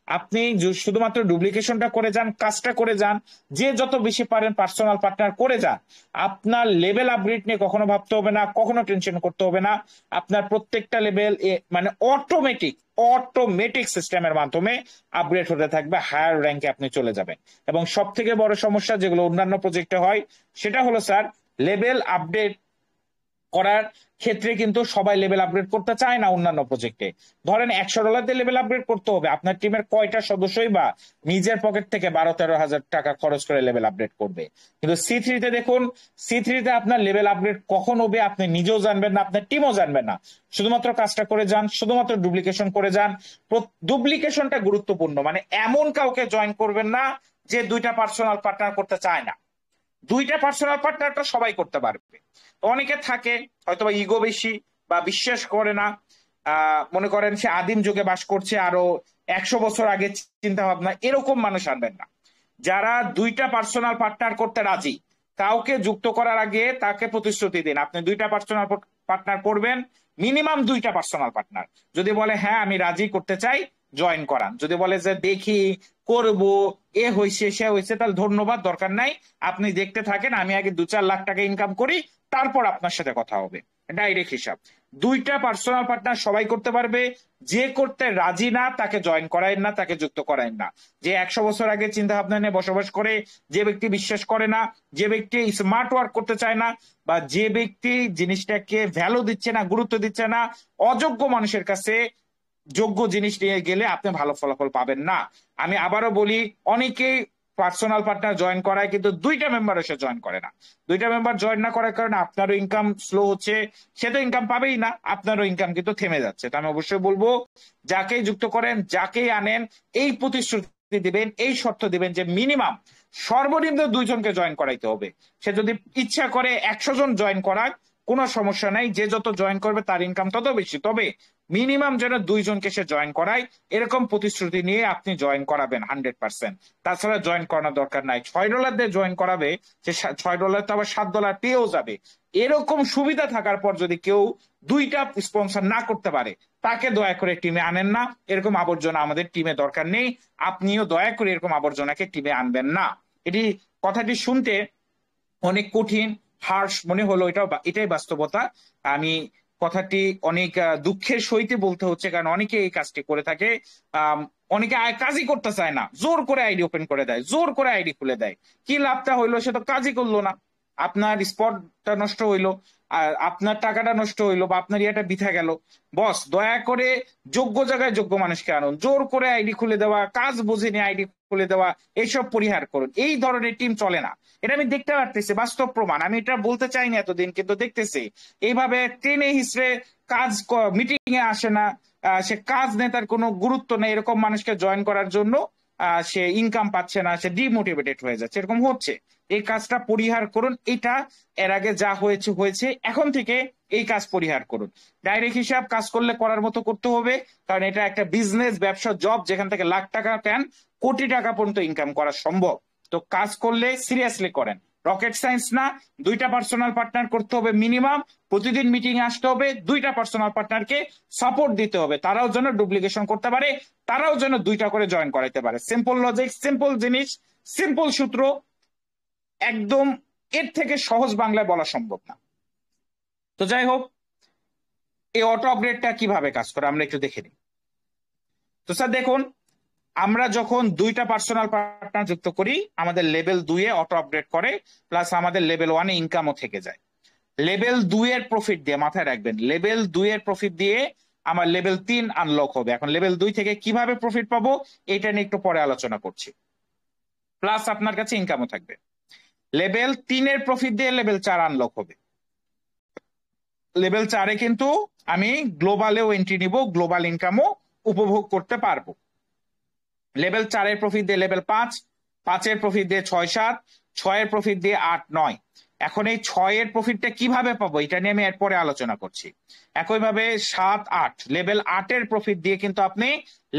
আপনি শুধুমাত্র ডুপ্লিকেশনটা করে যান, কাজটা করে যান, যে যত বেশি পারেন পার্সোনাল পার্টনার করে যান, আপনার লেভেল আপগ্রেড নিয়ে কখনো ভাবতে হবে না, কখনো টেনশন করতে হবে না। আপনার প্রত্যেকটা লেভেল মানে অটোমেটিক সিস্টেমের মাধ্যমে আপগ্রেড হতে থাকবে, হায়ার র্যাঙ্কে আপনি চলে যাবেন। এবং সব থেকে বড় সমস্যা যেগুলো অন্যান্য প্রজেক্টে হয় সেটা হলো স্যার, লেভেল আপডেট করার ক্ষেত্রে কিন্তু সবাই লেভেল আপগ্রেড করতে চায় না। অন্যান্য প্রজেক্টে ধরেন $100 দিয়ে লেভেল আপগ্রেড করতে হবে, আপনার টিমের কয়টা সদস্যই বা নিজের পকেট থেকে 12-13 হাজার টাকা খরচ করে লেভেল আপগ্রেড করবে। কিন্তু C3-তে দেখুন, C3-তে আপনার লেভেল আপগ্রেড কখন হবে আপনি নিজেও জানবেন না, আপনার টিমও জানবেন না। শুধুমাত্র কাজটা করে যান, শুধুমাত্র ডুপ্লিকেশন করে যান। ডুপ্লিকেশনটা গুরুত্বপূর্ণ, মানে এমন কাউকে জয়েন করবেন না যে 2টা পার্সোনাল পার্টনার করতে চায় না। 2টা পার্সোনাল পার্টনার তো সবাই করতে পারবে। অনেকে থাকে হয়তোবা ইগো বেশি বা বিশ্বাস করে না, মনে করেন সে আদিম যুগে বাস করছে, আরো 100 বছর আগে চিন্তা ভাবনা, এরকম মানুষ আনবেন না। যারা 2টা পার্সোনাল পার্টনার করতে রাজি, কাউকে যুক্ত করার আগে তাকে প্রতিশ্রুতি দিন আপনি 2টা পার্সোনাল পার্টনার করবেন, মিনিমাম 2টা পার্সোনাল পার্টনার। যদি বলে হ্যাঁ আমি রাজি করতে চাই, জয়েন করান। যদি বলে যে দেখি করব, এ হয়েছে সে হয়েছে, তাহলে ধন্যবাদ, দরকার নাই, আপনি দেখতে থাকেন, আমি আগে 2-4 লাখ টাকা ইনকাম করি, তারপর আপনার সাথে কথা হবে। ডাইরেক্ট হিসাব। 2টা পার্সোনাল পার্টনার সবাই করতে পারবে, যে করতে রাজি না তাকে জয়েন করায়েন না, তাকে যুক্ত করায়েন না। যে 100 বছর আগে চিন্তা ভাবনা নিয়ে বসবাস করে, যে ব্যক্তি বিশ্বাস করে না, যে ব্যক্তি স্মার্ট ওয়ার্ক করতে চায় না, বা যে ব্যক্তি জিনিসটাকে ভ্যালু দিচ্ছে না, গুরুত্ব দিচ্ছে না, অযোগ্য মানুষের কাছে যোগ্য জিনিস নিয়ে গেলে আপনি ভালো ফলাফল পাবেন না। আমি আবারও বলি, অনেকেই পার্সোনাল পার্টনার জয়েন করায়, কিন্তু দুইটা মেম্বার এসে জয়েন করে না। দুইটা মেম্বার জয়েন না করার কারণে আপনারও ইনকাম স্লো হচ্ছে, সে তো ইনকাম পাবেই না, আপনারও ইনকাম কিন্তু থেমে যাচ্ছে। তো আমি অবশ্যই বলবো, যাকেই যুক্ত করেন, যাকেই আনেন, এই প্রতিশ্রুতি দিবেন, এই শর্ত দিবেন যে মিনিমাম সর্বনিম্ন 2 জনকে জয়েন করাইতে হবে। সে যদি ইচ্ছা করে 100 জন জয়েন করাক, কোনো সমস্যা নাই, যে যত জয়েন করবে তার ইনকাম তত বেশি, তবে মিনিমাম যেন 2 জনকে সে জয়েন করায়, এরকম প্রতিশ্রুতি নিয়ে আপনি জয়েন করাবেন 100%। তাছাড়া জয়েন করানোর দরকার নাই। $6 দিয়ে জয়েন করাবে, সে $6 তো আবার $7 পেয়েও যাবে। এরকম সুবিধা থাকার পর যদি কেউ 2টা স্পন্সর না করতে পারে, তাকে দয়া করে টিমে আনেন না। এরকম আবর্জনা আমাদের টিমে দরকার নেই। আপনিও দয়া করে এরকম আবর্জনাকে টিমে আনবেন না। এটি কথাটি শুনতে অনেক কঠিন, হার্শ মনে হলো, এটাই বাস্তবতা। আমি কথাটি অনেক দুঃখের সহিতে বলতে হচ্ছে, কারণ অনেকে এই কাজটি করে থাকে। অনেকে কাজই করতে চায় না, জোর করে আইডি ওপেন করে দেয়, জোর করে আইডি খুলে দেয়। কি লাভটা হইলো? সে তো কাজই করলো না, আপনার স্পটটা নষ্ট হইলো, আর আপনার টাকাটা নষ্ট হইলো, বা আপনার ইয়েটা বৃথা গেল। বস, দয়া করে যোগ্য জায়গায় যোগ্য মানুষকে আনুন। জোর করে আইডি খুলে দেওয়া, কাজ বুঝে আইডি খুলে দেওয়া, এইসব পরিহার করুন। এই ধরনের টিম চলে না, এটা আমি দেখতে পারতেছি, বাস্তব প্রমাণ। আমি এটা বলতে চাইনি এতদিন, কিন্তু দেখতেছি এইভাবে ট্রেনে হিসড়ে কাজ, মিটিং এ আসে না, সে কাজ নেই, তার কোনো গুরুত্ব নেই, এরকম মানুষকে জয়েন করার জন্য সে ইনকাম পাচ্ছে না, সে ডিমোটিভেটেড হয়ে যাচ্ছে, এরকম হচ্ছে। এই কাজটা পরিহার করুন। এটা এর আগে যা হয়েছে হয়েছে, এখন থেকে এই কাজ পরিহার করুন। ডাইরেক্ট হিসাব কাজ করলে করার মতো করতে হবে, কারণ এটা একটা বিজনেস, ব্যবসা, জব, যেখান থেকে লাখ টাকা কেন কোটি টাকা পর্যন্ত ইনকাম করা সম্ভব। তো কাজ করলে সিরিয়াসলি করেন, রকেট সায়েন্স না। 2টা পার্সোনাল পার্টনার করতে হবে মিনিমাম, প্রতিদিন মিটিং এ আসতে হবে, 2টা পার্সোনাল পার্টনারকে সাপোর্ট দিতে হবে, তারাও যেন ডুপ্লিকেশন করতে পারে, তারাও যেন 2টা করে জয়েন করাইতে পারে। সিম্পল লজিক, সিম্পল জিনিস, সিম্পল সূত্র, একদম এর থেকে সহজ বাংলায় বলা সম্ভব না। তো যাই হোক, এই অটো আপগ্রেডটা কিভাবে কাজ করে আমরা একটু দেখে নিই। তো স্যার দেখুন, আমরা যখন 2টা পার্সোনাল পার্টনার যুক্ত করি, আমাদের লেভেল 2-এ অটো আপগ্রেড করে, প্লাস আমাদের লেভেল 1-এ ইনকামও থেকে যায়। লেভেল 2-এর প্রফিট দিয়ে, মাথায় রাখবেন, লেভেল 2-এর প্রফিট দিয়ে আমার লেভেল 3 আনলক হবে। এখন লেভেল 2 থেকে কিভাবে প্রফিট পাবো, এটা নিয়ে একটু পরে আলোচনা করছি। প্লাস আপনার কাছে ইনকামও থাকবে। লেভেল 3-এর প্রফিট দিয়ে লেভেল 4 আনলক হবে। লেভেল 4-এ কিন্তু আমি গ্লোবালেও এন্ট্রি নিব, গ্লোবাল ইনকামও উপভোগ করতে পারবো। লেভেল 4-এর প্রফিট দিয়ে লেভেল 5, 5-এর প্রফিট দিয়ে 6-7, 6-এর প্রফিট দিয়ে 8-9। এখন এই 6-এর প্রফিটটা কিভাবে পাবো, এটা নিয়ে আমি এরপরে আলোচনা করছি। একইভাবে 7-8, লেভেল 8-এর প্রফিট দিয়ে কিন্তু আপনি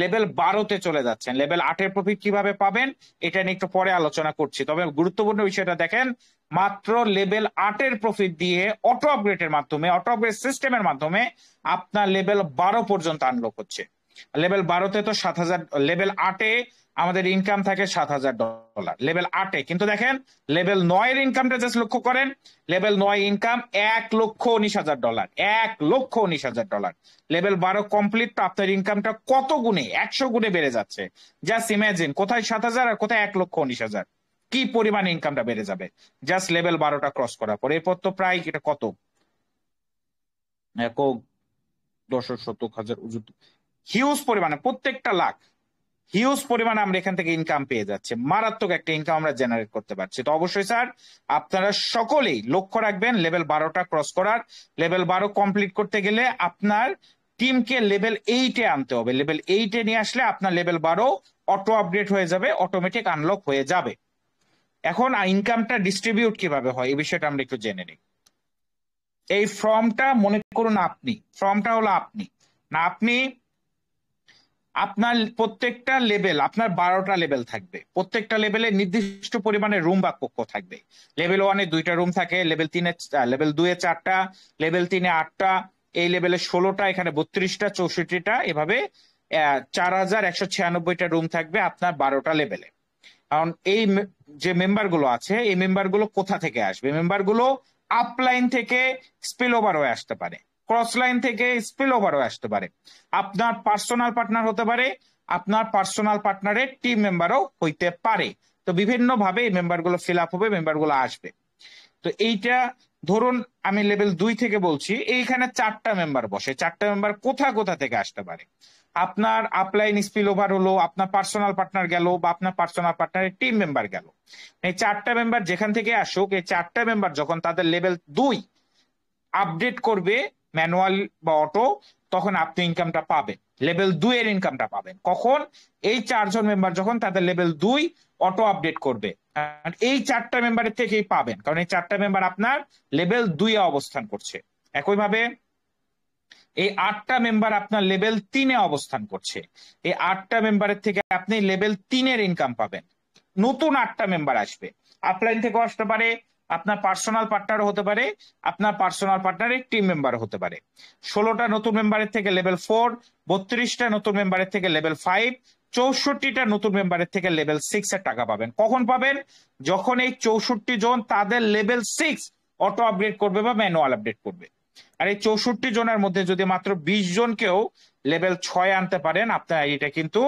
লেভেল 12-তে চলে যাচ্ছেন। লেভেল 8-এর প্রফিট কিভাবে পাবেন, এটা নিয়ে একটু পরে আলোচনা করছি। তবে গুরুত্বপূর্ণ বিষয়টা দেখেন, মাত্র লেভেল 8-এর প্রফিট দিয়ে অটো আপগ্রেডের মাধ্যমে, অটো আপগ্রেড সিস্টেমের মাধ্যমে আপনার লেভেল 12 পর্যন্ত আনলক হচ্ছে। লেভেল 12-তে তো 7,000, লেভেল 8-এ আমাদের ইনকাম থাকে $7,000 লেভেল 8-এ। কিন্তু দেখেন লেভেল 9-এর ইনকামটা জাস্ট লক্ষ্য করেন, লেভেল 9 ইনকাম $1,19,000, $1,19,000। লেভেল 12 কমপ্লিট, তো আপনার ইনকামটা কত গুণে, 100 গুণে বেড়ে যাচ্ছে। জাস্ট ইমাজিন, কোথায় 7,000 আর কোথায় 1,19,000, কি পরিমাণ ইনকামটা বেড়ে যাবে জাস্ট লেভেল 12টা ক্রস করার পর। এরপর তো প্রায় এটা কত, 10,000 হিউজ পরিমাণে, প্রত্যেকটা লাখ হিউজ পরিমাণে আমরা এখান থেকে ইনকাম পেয়ে যাচ্ছে, মারাত্মক একটা ইনকাম আমরা জেনারেট করতে পারছি। তো অবশ্যই স্যার, আপনারা সকলেই লক্ষ্য রাখবেন লেভেল 12টা ক্রস করার। লেভেল 12 কমপ্লিট করতে গেলে আপনার টিমকে লেভেল 8-এ আনতে হবে। লেভেল 8-এ নিয়ে আসলে আপনার লেভেল 12 অটো আপডেট হয়ে যাবে, অটোমেটিক আনলক হয়ে যাবে। এখন ইনকামটা ডিস্ট্রিবিউট কিভাবে হয়, এই বিষয়টা আমরা একটু জেনে নিই। এই ফর্মটা মনে করুন আপনি, ফর্মটা হলো আপনি না, আপনি আপনার প্রত্যেকটা লেভেল, আপনার 12টা লেভেল থাকবে, প্রত্যেকটা লেভেলে নির্দিষ্ট পরিমাণে রুম বা কক্ষ থাকবে। লেভেল 1-এ 2টা রুম থাকে, লেভেল 2-এ 4টা, লেভেল 3-এ 8টা, এই লেভেলে 16টা, এখানে 32টা, 64টা, এভাবে 4,196টা রুম থাকবে আপনার 12টা লেভেলে। কারণ এই যে মেম্বার গুলো আছে, এই মেম্বার গুলো কোথা থেকে আসবে, মেম্বার গুলো আপলাইন থেকে স্পিল ওভার হয়ে আসতে পারে, ক্রস লাইন থেকে স্পিল ওভার হয়ে আসতে পারে, আপনার পার্সোনাল পার্টনার হতে পারে, আপনার পার্সোনাল পার্টনারের টিম মেম্বারও হইতে পারে। তো বিভিন্ন ভাবে এই মেম্বার গুলো ফিল আপ হবে, মেম্বার গুলো আসবে। তো এইটা ধরুন আমি লেভেল 2 থেকে বলছি, এইখানে 4টা মেম্বার বসে। 4টা মেম্বার কোথা কোথা থেকে আসতে পারে? আপনার আপলাইন স্পিল ওভার হলো, আপনার পার্সোনাল পার্টনার গেল, বা আপনার পার্সোনাল পার্টনারের টিম মেম্বার গেল। এই 4টা মেম্বার যেখান থেকে আসুক, এই 4টা মেম্বার যখন তাদের লেভেল 2 আপডেট করবে ম্যানুয়াল বা অটো, তখন আপনি ইনকামটা পাবেন, লেভেল 2 এর ইনকামটা পাবেন। কখন? এই 4জন মেম্বার যখন তাদের লেভেল 2 অটো আপডেট করবে, আর এই 4টা মেম্বারের থেকেই পাবেন, কারণ এই 4টা মেম্বার আপনার লেভেল 2 এ অবস্থান করছে। একইভাবে এই 8টা মেম্বার আপনার লেভেল 3 এ অবস্থান করছে, এই 8টা মেম্বারের থেকে আপনি লেভেল 3 এর ইনকাম পাবেন। নতুন 8টা মেম্বার আসবে, আপলাইন থেকেও আসতে পারে, আপনার পার্সোনাল পার্টনারও হতে পারে, আপনার পার্সোনাল পার্টনারের টিম মেম্বার হতে পারে। 16টা নতুন মেম্বারের থেকে লেভেল 4, 32টা নতুন মেম্বারের থেকে লেভেল 5, 64টা নতুন মেম্বারের থেকে লেভেল 6 এর টাকা পাবেন। কখন পাবেন? যখন এই 64 জন তাদের লেভেল 6 অটো আপডেট করবে বা ম্যানুয়াল আপডেট করবে। আর এই 64 জনের মধ্যে যদি মাত্র 20 জনকেও লেভেল 6 আনতে পারেন, আপনার আইডিটা কিন্তু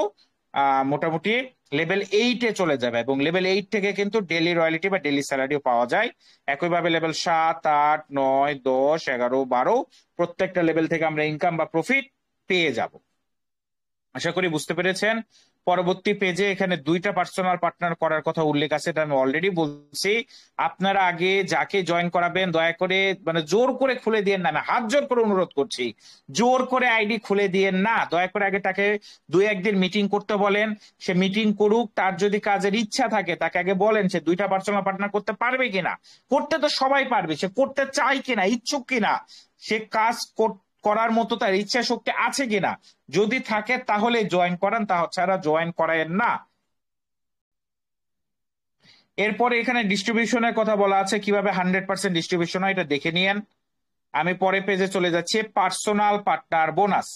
মোটামুটি লেভেল 8 এ চলে যাবে, এবং লেভেল 8 থেকে কিন্তু ডেইলি রয়্যালিটি বা ডেইলি স্যালারিও পাওয়া যায়। একইভাবে লেভেল 7, 8, 9, 10, 11, 12 প্রত্যেকটা লেভেল থেকে আমরা ইনকাম বা প্রফিট পেয়ে যাব। আশা করি বুঝতে পেরেছেন। পরবর্তী পেজে এখানে 2টা পার্সোনাল পার্টনার করার কথা উল্লেখ আছে, এটা আমি অলরেডি বলছি। আপনারা আগে যাকে জয়েন করাবেন দয়া করে মানে জোর করে খুলে দিয়েন না, আমি হাত জোর করে অনুরোধ করছি, জোর করে আইডি খুলে দিয়েন না। দয়া করে আগে তাকে 2-1 দিন মিটিং করতে বলেন, সে মিটিং করুক। তার যদি কাজের ইচ্ছা থাকে তাকে আগে বলেন সে 2টা পার্সোনাল পার্টনার করতে পারবে কিনা। করতে তো সবাই পারবে, সে করতে চায় কিনা, ইচ্ছুক কিনা, সে কাজ করার মতো তার ইচ্ছা শক্তি আছে কিনা। যদি থাকে তাহলে জয়েন করান, তাছাড়া জয়েন করায়েন না। এরপরে এখানে ডিস্ট্রিবিউশনের কথা বলা আছে, কিভাবে 100% ডিস্ট্রিবিউশন হয় এটা দেখে নিয়েন। আমি পরে পেজে চলে যাচ্ছি, পার্সোনাল পার্টনার বোনাস।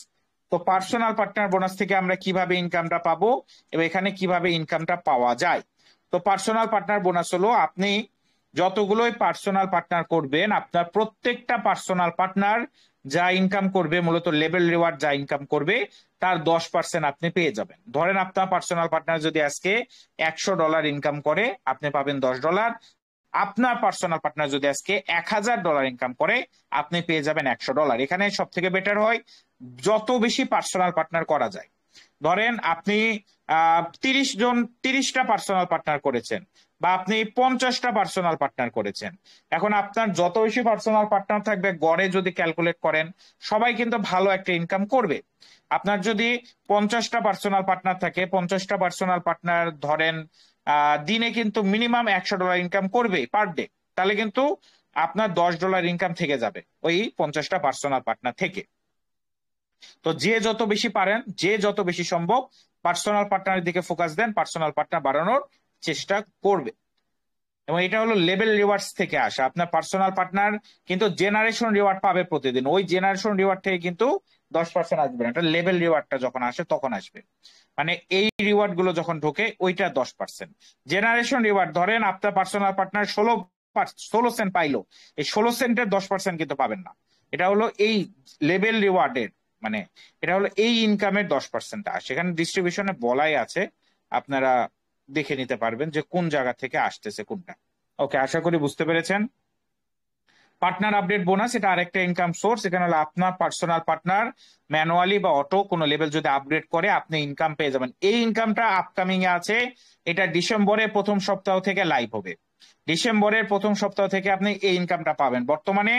তো পার্সোনাল পার্টনার বোনাস থেকে আমরা কিভাবে ইনকামটা পাবো এবং এখানে কিভাবে ইনকামটা পাওয়া যায়। তো পার্সোনাল পার্টনার বোনাস হলো, আপনি যতগুলোই পার্সোনাল পার্টনার করবেন, আপনার প্রত্যেকটা পার্সোনাল পার্টনার যা ইনকাম করবে, মূলত লেভেল রিওয়ার্ড যা ইনকাম করবে তার 10% আপনি পেয়ে যাবেন। ধরেন আপনার পার্সোনাল পার্টনার যদি আজকে $100 ইনকাম করে, আপনি পাবেন $10। আপনার পার্সোনাল পার্টনার যদি আজকে $1000 ইনকাম করে, আপনি পেয়ে যাবেন $100। এখানে সব থেকে বেটার হয় যত বেশি পার্সোনাল পার্টনার করা যায়। ধরেন আপনি 30টা পার্সোনাল পার্টনার করেছেন, বা আপনি 50টা পার্সোনাল পার্টনার করেছেন। এখন আপনার যত বেশি পার্সোনাল পার্টনার থাকবে, গড়ে যদি ক্যালকুলেট করেন, সবাই কিন্তু ভালো একটা ইনকাম করবে। আপনার যদি 50টা পার্সোনাল পার্টনার থাকে, 50টা পার্সোনাল পার্টনার ধরেন দিনে কিন্তু মিনিমাম $100 ইনকাম করবে পার ডে, তাহলে কিন্তু আপনার $10 ইনকাম থেকে যাবে ওই 50টা পার্সোনাল পার্টনার থেকে। তো যে যত বেশি পারেন, যে যত বেশি সম্ভব পার্সোনাল পার্টনারের দিকে ফোকাস দেন, পার্সোনাল পার্টনার বাড়ানোর চেষ্টা করবে। এবং এটা হলো লেভেল রিওয়ার্ডস থেকে আসা। আপনার পার্সোনাল পার্টনার কিন্তু জেনারেশন রিওয়ার্ড পাবে প্রতিদিন, ওই জেনারেশন রিওয়ার্ড থেকে কিন্তু 10% আসবে না, এটা লেভেল রিওয়ার্ডটা যখন আসে তখন আসবে। মানে এই রিওয়ার্ড গুলো যখন ঢোকে ওইটা 10%। জেনারেশন রিওয়ার্ড ধরেন আপনার পার্সোনাল পার্টনার 16 সেন্ট পাইলো, এই 16 সেন্টের 10% কিন্তু পাবেন না। এটা হলো এই লেভেল রিওয়ার্ডের, মানে এটা হলো এই ইনকামের 10% আসে। এখানে ডিস্ট্রিবিউশনে বলাই আছে, আপনারা দেখে নিতে পারবেন যে কোন জায়গা থেকে আসতেছে কোনটা। ওকে, আশা করি বুঝতে পেরেছেন। পার্টনার আপডেট বোনাস এটা আরেকটা ইনকাম সোর্স। এখানে হলো আপনার পার্সোনাল পার্টনার ম্যানুয়ালি বা অটো কোনো লেভেল যদি আপডেট করে, আপনি ইনকাম পেয়ে যাবেন। এই ইনকামটা আপকামিং এ আছে, এটা ডিসেম্বরের প্রথম সপ্তাহ থেকে লাইভ হবে। ডিসেম্বরের প্রথম সপ্তাহ থেকে আপনি এই ইনকামটা পাবেন। বর্তমানে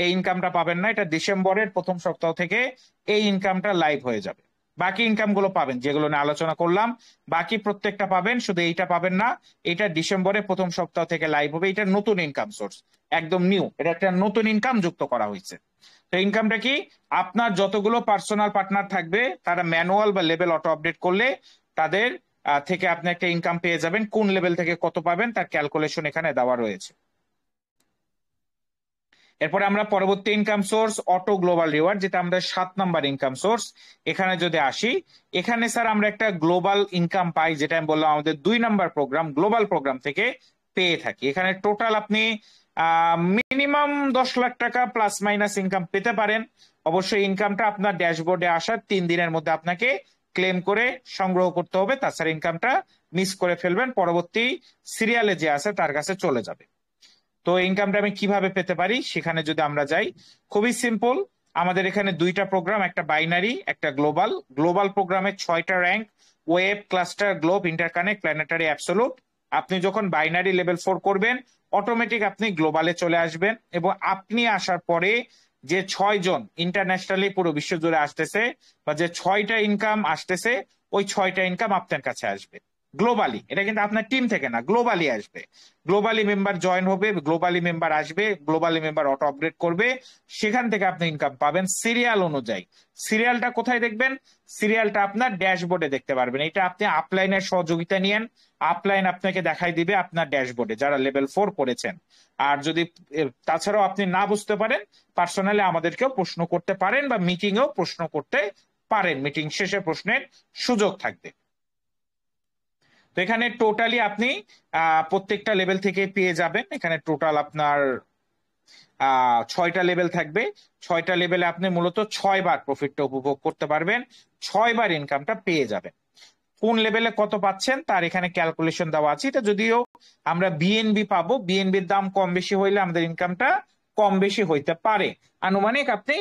এই ইনকামটা পাবেন না, এটা ডিসেম্বরের প্রথম সপ্তাহ থেকে এই ইনকামটা লাইভ হয়ে যাবে। বাকি ইনকাম গুলো পাবেন যেগুলো নিয়ে আলোচনা করলাম, বাকি প্রত্যেকটা পাবেন, শুধু এইটা পাবেন না। এটা ডিসেম্বরের প্রথম সপ্তাহ থেকে লাইভ হবে। এটা নতুন ইনকাম সোর্স, একদম নিউ, এটা একটা নতুন ইনকাম যুক্ত করা হয়েছে। তো ইনকামটা কি? আপনার যতগুলো পার্সোনাল পার্টনার থাকবে তারা ম্যানুয়াল বা লেভেল অটো আপডেট করলে তাদের থেকে আপনি একটা ইনকাম পেয়ে যাবেন। কোন লেভেল থেকে কত পাবেন তার ক্যালকুলেশন এখানে দেওয়া রয়েছে। এরপরে আমরা পরবর্তী income source auto global reward, যেটা আমরা 7 নাম্বার ইনকাম সোর্স। এখানে যদি আসি, এখানে স্যার আমরা একটা গ্লোবাল ইনকাম পাই, যেটা আমি বললাম আমাদের 2 নাম্বার প্রোগ্রাম গ্লোবাল প্রোগ্রাম থেকে পেয়ে থাকি। এখানে টোটাল আপনি মিনিমাম 10 লাখ টাকা প্লাস মাইনাস ইনকাম পেতে পারেন। অবশ্যই ইনকামটা আপনার ড্যাশবোর্ডে আসার 3 দিনের মধ্যে আপনাকে ক্লেম করে সংগ্রহ করতে হবে, তাছাড়া ইনকামটা মিস করে ফেলবেন, পরবর্তী সিরিয়ালে যে আছে তার কাছে চলে যাবে। তো ইনকামটা আমি কিভাবে পেতে পারি সেখানে যদি আমরা যাই, খুবই সিম্পল। আমাদের এখানে দুইটা প্রোগ্রাম, একটা বাইনারি একটা গ্লোবাল। গ্লোবাল প্রোগ্রামে 6টা rank: web, cluster, globe, interconnect, planetary, absolute. আপনি যখন বাইনারি লেভেল 4 করবেন, অটোমেটিক আপনি গ্লোবালে চলে আসবেন, এবং আপনি আসার পরে যে 6জন ইন্টারন্যাশনালি পুরো বিশ্ব জুড়ে আসতেছে, বা যে 6টা ইনকাম আসতেছে, ওই 6টা ইনকাম আপনার কাছে আসবে গ্লোবালি। এটা কিন্তু আপনার টিম থেকে না, গ্লোবালি আসবে। গ্লোবালি মেম্বার জয়েন হবে, গ্লোবালি মেম্বার আসবে, গ্লোবালি মেম্বার অটো আপগ্রেড করবে, সেখান থেকে আপনি ইনকাম পাবেন সিরিয়াল অনুযায়ী। সিরিয়ালটা কোথায় দেখবেন? সিরিয়ালটা আপনার ড্যাশবোর্ডে দেখতে পারবেন। এটা আপনি আপলাইনের সহযোগিতা নিয়েন, আপলাইন আপনাকে দেখাই দিবে আপনার ড্যাশবোর্ডে, যারা লেভেল 4 করেছেন। আর যদি তাছাড়াও আপনি না বুঝতে পারেন, পার্সোনালি আমাদেরকেও প্রশ্ন করতে পারেন, বা মিটিং এও প্রশ্ন করতে পারেন, মিটিং শেষে প্রশ্নের সুযোগ থাকবে। তো এখানে টোটালি আপনি প্রত্যেকটা লেভেল থেকে পেয়ে যাবেন। এখানে টোটাল আপনার 6টা লেভেল থাকবে। 6টা লেভেলে আপনি মূলত 6বার প্রফিটটা উপভোগ করতে পারবেন, 6বার ইনকামটা পেয়ে যাবেন। কোন লেভেলে কত পাচ্ছেন তার এখানে ক্যালকুলেশন দেওয়া আছে। এটা যদিও আমরা বিএনবি পাবো, বিএনবির দাম কম বেশি হইলে আমাদের ইনকামটা কম বেশি হইতে পারে। আনুমানিক আপনি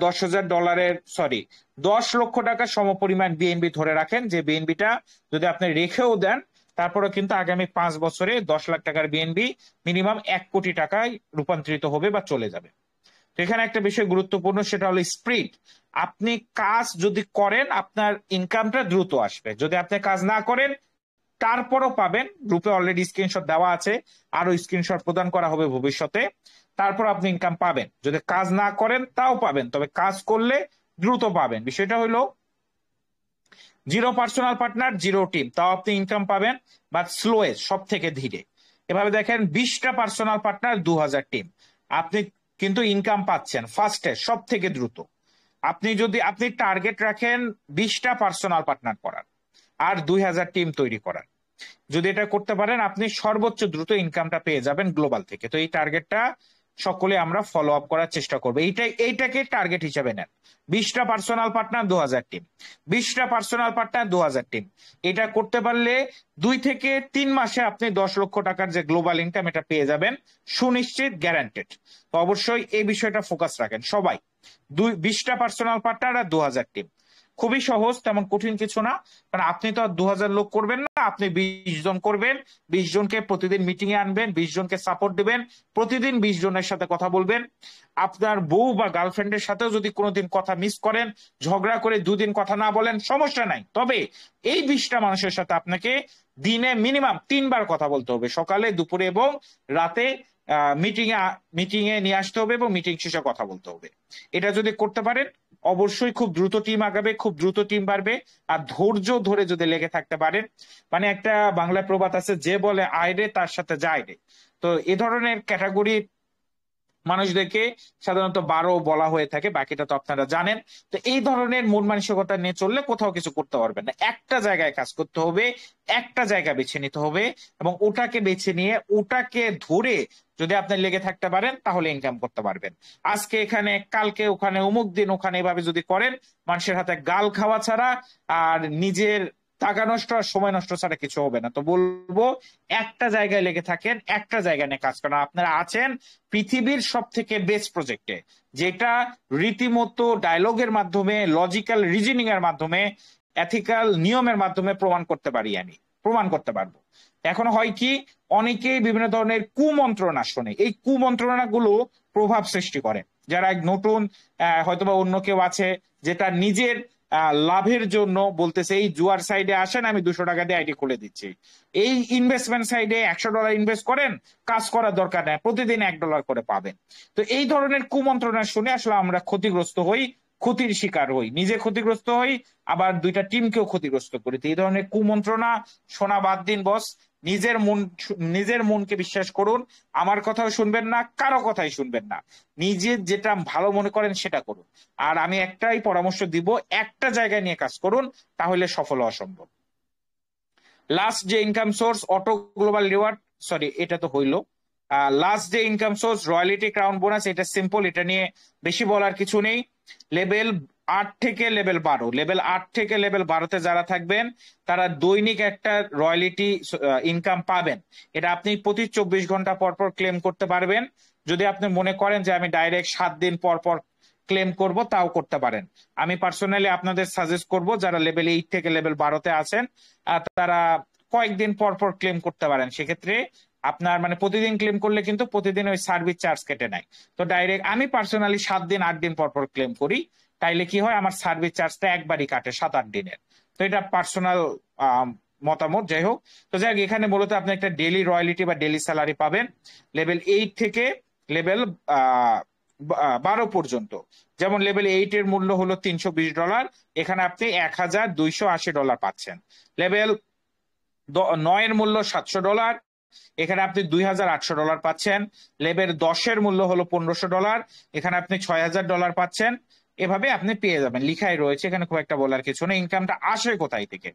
$10,000 সরি 10 লক্ষ টাকা সমপরিমাণ বিএনবি ধরে রাখেন, যে বিএনবিটা যদি আপনি রেখেও দেন, তারপরে কিন্তু আগামী 5 বছরে 10 লাখ টাকার বিএনবি মিনিমাম 1 কোটি টাকায় রূপান্তরিত হবে বা চলে যাবে। তো এখানে একটা বিষয় গুরুত্বপূর্ণ, সেটা হলো স্পিড। আপনি কাজ যদি করেন, আপনার ইনকামটা দ্রুত আসবে। যদি আপনি কাজ না করেন, তারপরও পাবেন। গ্রুপে অলরেডি স্ক্রিনশট দেওয়া আছে, আরো স্ক্রিনশট প্রদান করা হবে ভবিষ্যতে। তারপর আপনি ইনকাম পাবেন। যদি কাজ না করেন তাও পাবেন, তবে কাজ করলে দ্রুত পাবেন। বিষয়টা হলো 0 পার্সোনাল পার্টনার 0 টিম, তাও আপনি ইনকাম পাবেন, বাট স্লোয়েস্ট, সব থেকে ধীরে। এভাবে দেখেন 20টা পার্সোনাল পার্টনার 2000 টিম, আপনি কিন্তু ইনকাম পাচ্ছেন ফার্স্টে সব থেকে দ্রুত। আপনি টার্গেট রাখেন 20টা পার্সোনাল পার্টনার করার আর 2000 টিম তৈরি করার, যদি এটা করতে পারেন আপনি সর্বোচ্চ দ্রুত ইনকামটা পেয়ে যাবেন গ্লোবাল থেকে। তো এই টার্গেটটা সকলে আমরা ফলো আপ করার চেষ্টা করবো। এইটাকে টার্গেট হিসেবে নেন। 20টা পার্সোনাল পার্টনার 2000 টিম, 20টা পার্সোনাল পার্টনার 2000 টিম। এটা করতে পারলে 2 থেকে 3 মাসে আপনি 10 লক্ষ টাকার যে গ্লোবাল ইনকাম, এটা পেয়ে যাবেন সুনিশ্চিত, গ্যারান্টেড। তো অবশ্যই এই বিষয়টা ফোকাস রাখেন সবাই। 20টা পার্সোনাল পার্টনার আর 2000 টিম, খুবই সহজ, তেমন কঠিন কিছু না। কারণ আপনি তো আর 2000 লোক করবেন না, আপনি 20 জন করবেন। 20 জনকে প্রতিদিন মিটিং এ আনবেন, 20 জনকে সাপোর্ট দিবেন, প্রতিদিন 20 জনের সাথে কথা বলবেন। আপনার বউ বা গার্লফ্রেন্ডের সাথেও যদি কোনোদিন কথা মিস করেন, ঝগড়া করে 2 দিন কথা না বলেন, সমস্যা নাই, তবে এই 20টা মানুষের সাথে আপনাকে দিনে মিনিমাম 3বার কথা বলতে হবে, সকালে, দুপুরে এবং রাতে। মিটিং এ নিয়ে আসতে হবে এবং মিটিং শেষে কথা বলতে হবে। এটা যদি করতে পারেন, অবশ্যই খুব দ্রুত টিম আগাবে, খুব দ্রুত টিম বাড়বে। আর ধৈর্য ধরে যদি লেগে থাকতে পারেন, মানে একটা বাংলা প্রবাদ আছে, যে বলে আয় রে তার সাথে যায় রে। তো এ ধরনের ক্যাটাগরি মানুষদেরকে সাধারণত 12 বলা হয়ে থাকে, বাকিটা তো আপনারা জানেন। তো এই ধরনের মন মানসিকতা নিয়ে চললে কোথাও কিছু করতে পারবেন না। একটা জায়গায় কাজ করতে হবে, একটা জায়গা বেছে নিতে হবে, এবং ওটাকে বেছে নিয়ে ওটাকে ধরে যদি আপনি লেগে থাকতে পারেন, তাহলে ইনকাম করতে পারবেন। আজকে এখানে, কালকে ওখানে, অমুক দিন ওখানে, এভাবে যদি করেন, মানুষের হাতে গাল খাওয়া ছাড়া আর নিজের টাকা নষ্ট আর সময় নষ্ট ছাড়া কিছু হবে না। তো বলবো, একটা জায়গায় লেগে থাকেন, একটা জায়গায় নিয়ে কাজ করেন। আপনারা আছেন পৃথিবীর সব থেকে বেস্ট প্রজেক্টে, যেটা রীতিমতো ডায়লগের মাধ্যমে, লজিক্যাল রিজনিং এর মাধ্যমে, এথিক্যাল নিয়মের মাধ্যমে প্রমাণ করতে পারবো। এখন হয় কি, অনেকেই বিভিন্ন ধরনের কুমন্ত্রণা শোনে, এই কুমন্ত্রণা গুলো প্রভাব সৃষ্টি করে। যারা নতুন, হয়তোবা অন্য কেউ আছে যেটা নিজের লাভের জন্য বলতেছে, এই জুয়ার সাইডে আসেন, আমি 200 টাকা দিয়ে আইডি খুলে দিচ্ছি। এই ইনভেস্টমেন্ট সাইডে $100 ইনভেস্ট করেন, কাজ করার দরকার নেই, প্রতিদিন $1 করে পাবেন। তো এই ধরনের কুমন্ত্রণা শুনে আসলে আমরা ক্ষতিগ্রস্ত হই, ক্ষতির শিকার হই, নিজে ক্ষতিগ্রস্ত হই, আবার 2টা টিমকেও ক্ষতিগ্রস্ত করি। তো এই ধরনের কুমন্ত্রণা শোনা বাদ দিন বস। নিজের মনকে বিশ্বাস করুন। আমার কথাও শুনবেন না, কারো কথাই শুনবেন না, নিজের যেটা ভালো মনে করেন সেটা করুন। আর আমি একটাই পরামর্শ দিব, একটা জায়গায় নিয়ে কাজ করুন, তাহলে সফল হওয়া সম্ভব। লাস্ট যে income source, auto global reward, sorry এটা তো হইলো। লাস্ট যে income source, royalty, crown bonus, এটা সিম্পল, এটা নিয়ে বেশি বলার কিছু নেই। লেভেল 8 থেকে লেভেল 12, লেভেল 8 থেকে লেভেল 12-তে যারা থাকবেন তারা দৈনিক একটা রয়্যালিটি ইনকাম পাবেন। এটা আপনি প্রতি 24 ঘন্টা পর পর ক্লেম করতে পারবেন। যদি আপনি মনে করেন যে আমি ডাইরেক্ট 7 দিন পর পর ক্লেম করব, তাও করতে পারেন। আমি পার্সোনালি আপনাদের সাজেস্ট করব যারা লেভেল 8 থেকে লেভেল 12-তে আছেন তারা কয়েকদিন পর পর ক্লেম করতে পারেন। সেক্ষেত্রে আপনার মানে প্রতিদিন ক্লেম করলে কিন্তু প্রতিদিন ওই সার্ভিস চার্জ কেটে নেয়। তো ডাইরেক্ট আমি পার্সোনালি 7 দিন 8 দিন পর পর ক্লেম করি, তাইলে কি হয় আমার সার্ভিস চার্জটা একবারই কাটে 7-8 দিনের। তো এটা পার্সোনাল মতামত, যাই হোক। তো যাই হোক, এখানে মূলত আপনি একটা ডেলি রয়্যালিটি বা ডেলি স্যালারি পাবেন লেভেল 8 থেকে লেভেল 12 পর্যন্ত। যেমন লেভেল 8 এর মূল্য হলো $320, এখানে আপনি $1280 পাচ্ছেন। লেভেল 9 এর মূল্য $700, এখানে আপনি $2800 পাচ্ছেন। লেভেল 10 এর মূল্য হলো $1500, এখানে আপনি $6000 পাচ্ছেন। এভাবে আপনি পেয়ে যাবেন, লিখাই রয়েছে, এখানে খুব একটা বলার কিছু নেই। ইনকামটা আসে কোথায় থেকে?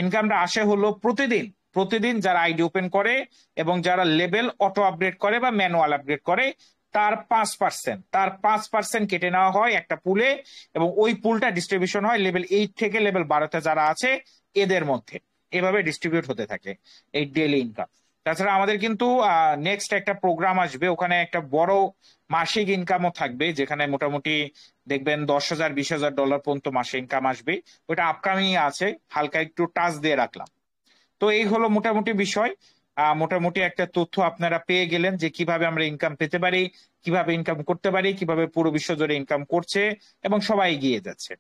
ইনকামটা আসে হলো প্রতিদিন প্রতিদিন যারা আইডি ওপেন করে এবং যারা লেভেল অটো আপগ্রেড করে বা ম্যানুয়াল আপগ্রেড করে তার 5% কেটে নেওয়া হয় একটা পুলে, এবং ওই পুলটা ডিস্ট্রিবিউশন হয় লেভেল 8 থেকে লেভেল 12-তে যারা আছে এদের মধ্যে। এভাবে ডিস্ট্রিবিউট হতে থাকে এই ডেইলি ইনকাম। তাছাড়া আমাদের কিন্তু নেক্সট একটা প্রোগ্রাম আসবে, ওখানে একটা বড় মাসিক ইনকামও থাকবে, যেখানে মোটামুটি দেখবেন $10,000 $20,000 পর্যন্ত মাসে ইনকাম আসবে। ওইটা আপকামিং আছে, হালকা একটু টাচ দিয়ে রাখলাম। তো এই হলো মোটামুটি বিষয়। মোটামুটি একটা তথ্য আপনারা পেয়ে গেলেন যে কিভাবে আমরা ইনকাম পেতে পারি, কিভাবে ইনকাম করতে পারি, কিভাবে পুরো বিশ্ব জুড়ে ইনকাম করছে এবং সবাই এগিয়ে যাচ্ছে।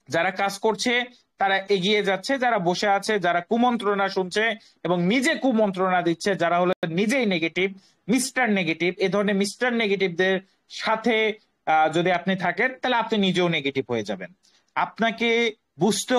যারা কাজ করছে তারা এগিয়ে যাচ্ছে, যারা বসে আছে, যারা কুমন্ত্রণা শুনছে এবং নিজে কুমন্ত্রণা দিচ্ছে, যারা হলো নিজেই নেগেটিভ, মিস্টার নেগেটিভ, এ ধরনের মিস্টার নেগেটিভদের সাথে যদি আপনি থাকেন তাহলে আপনি নিজেও নেগেটিভ হয়ে যাবেন। আপনাকে বুঝতে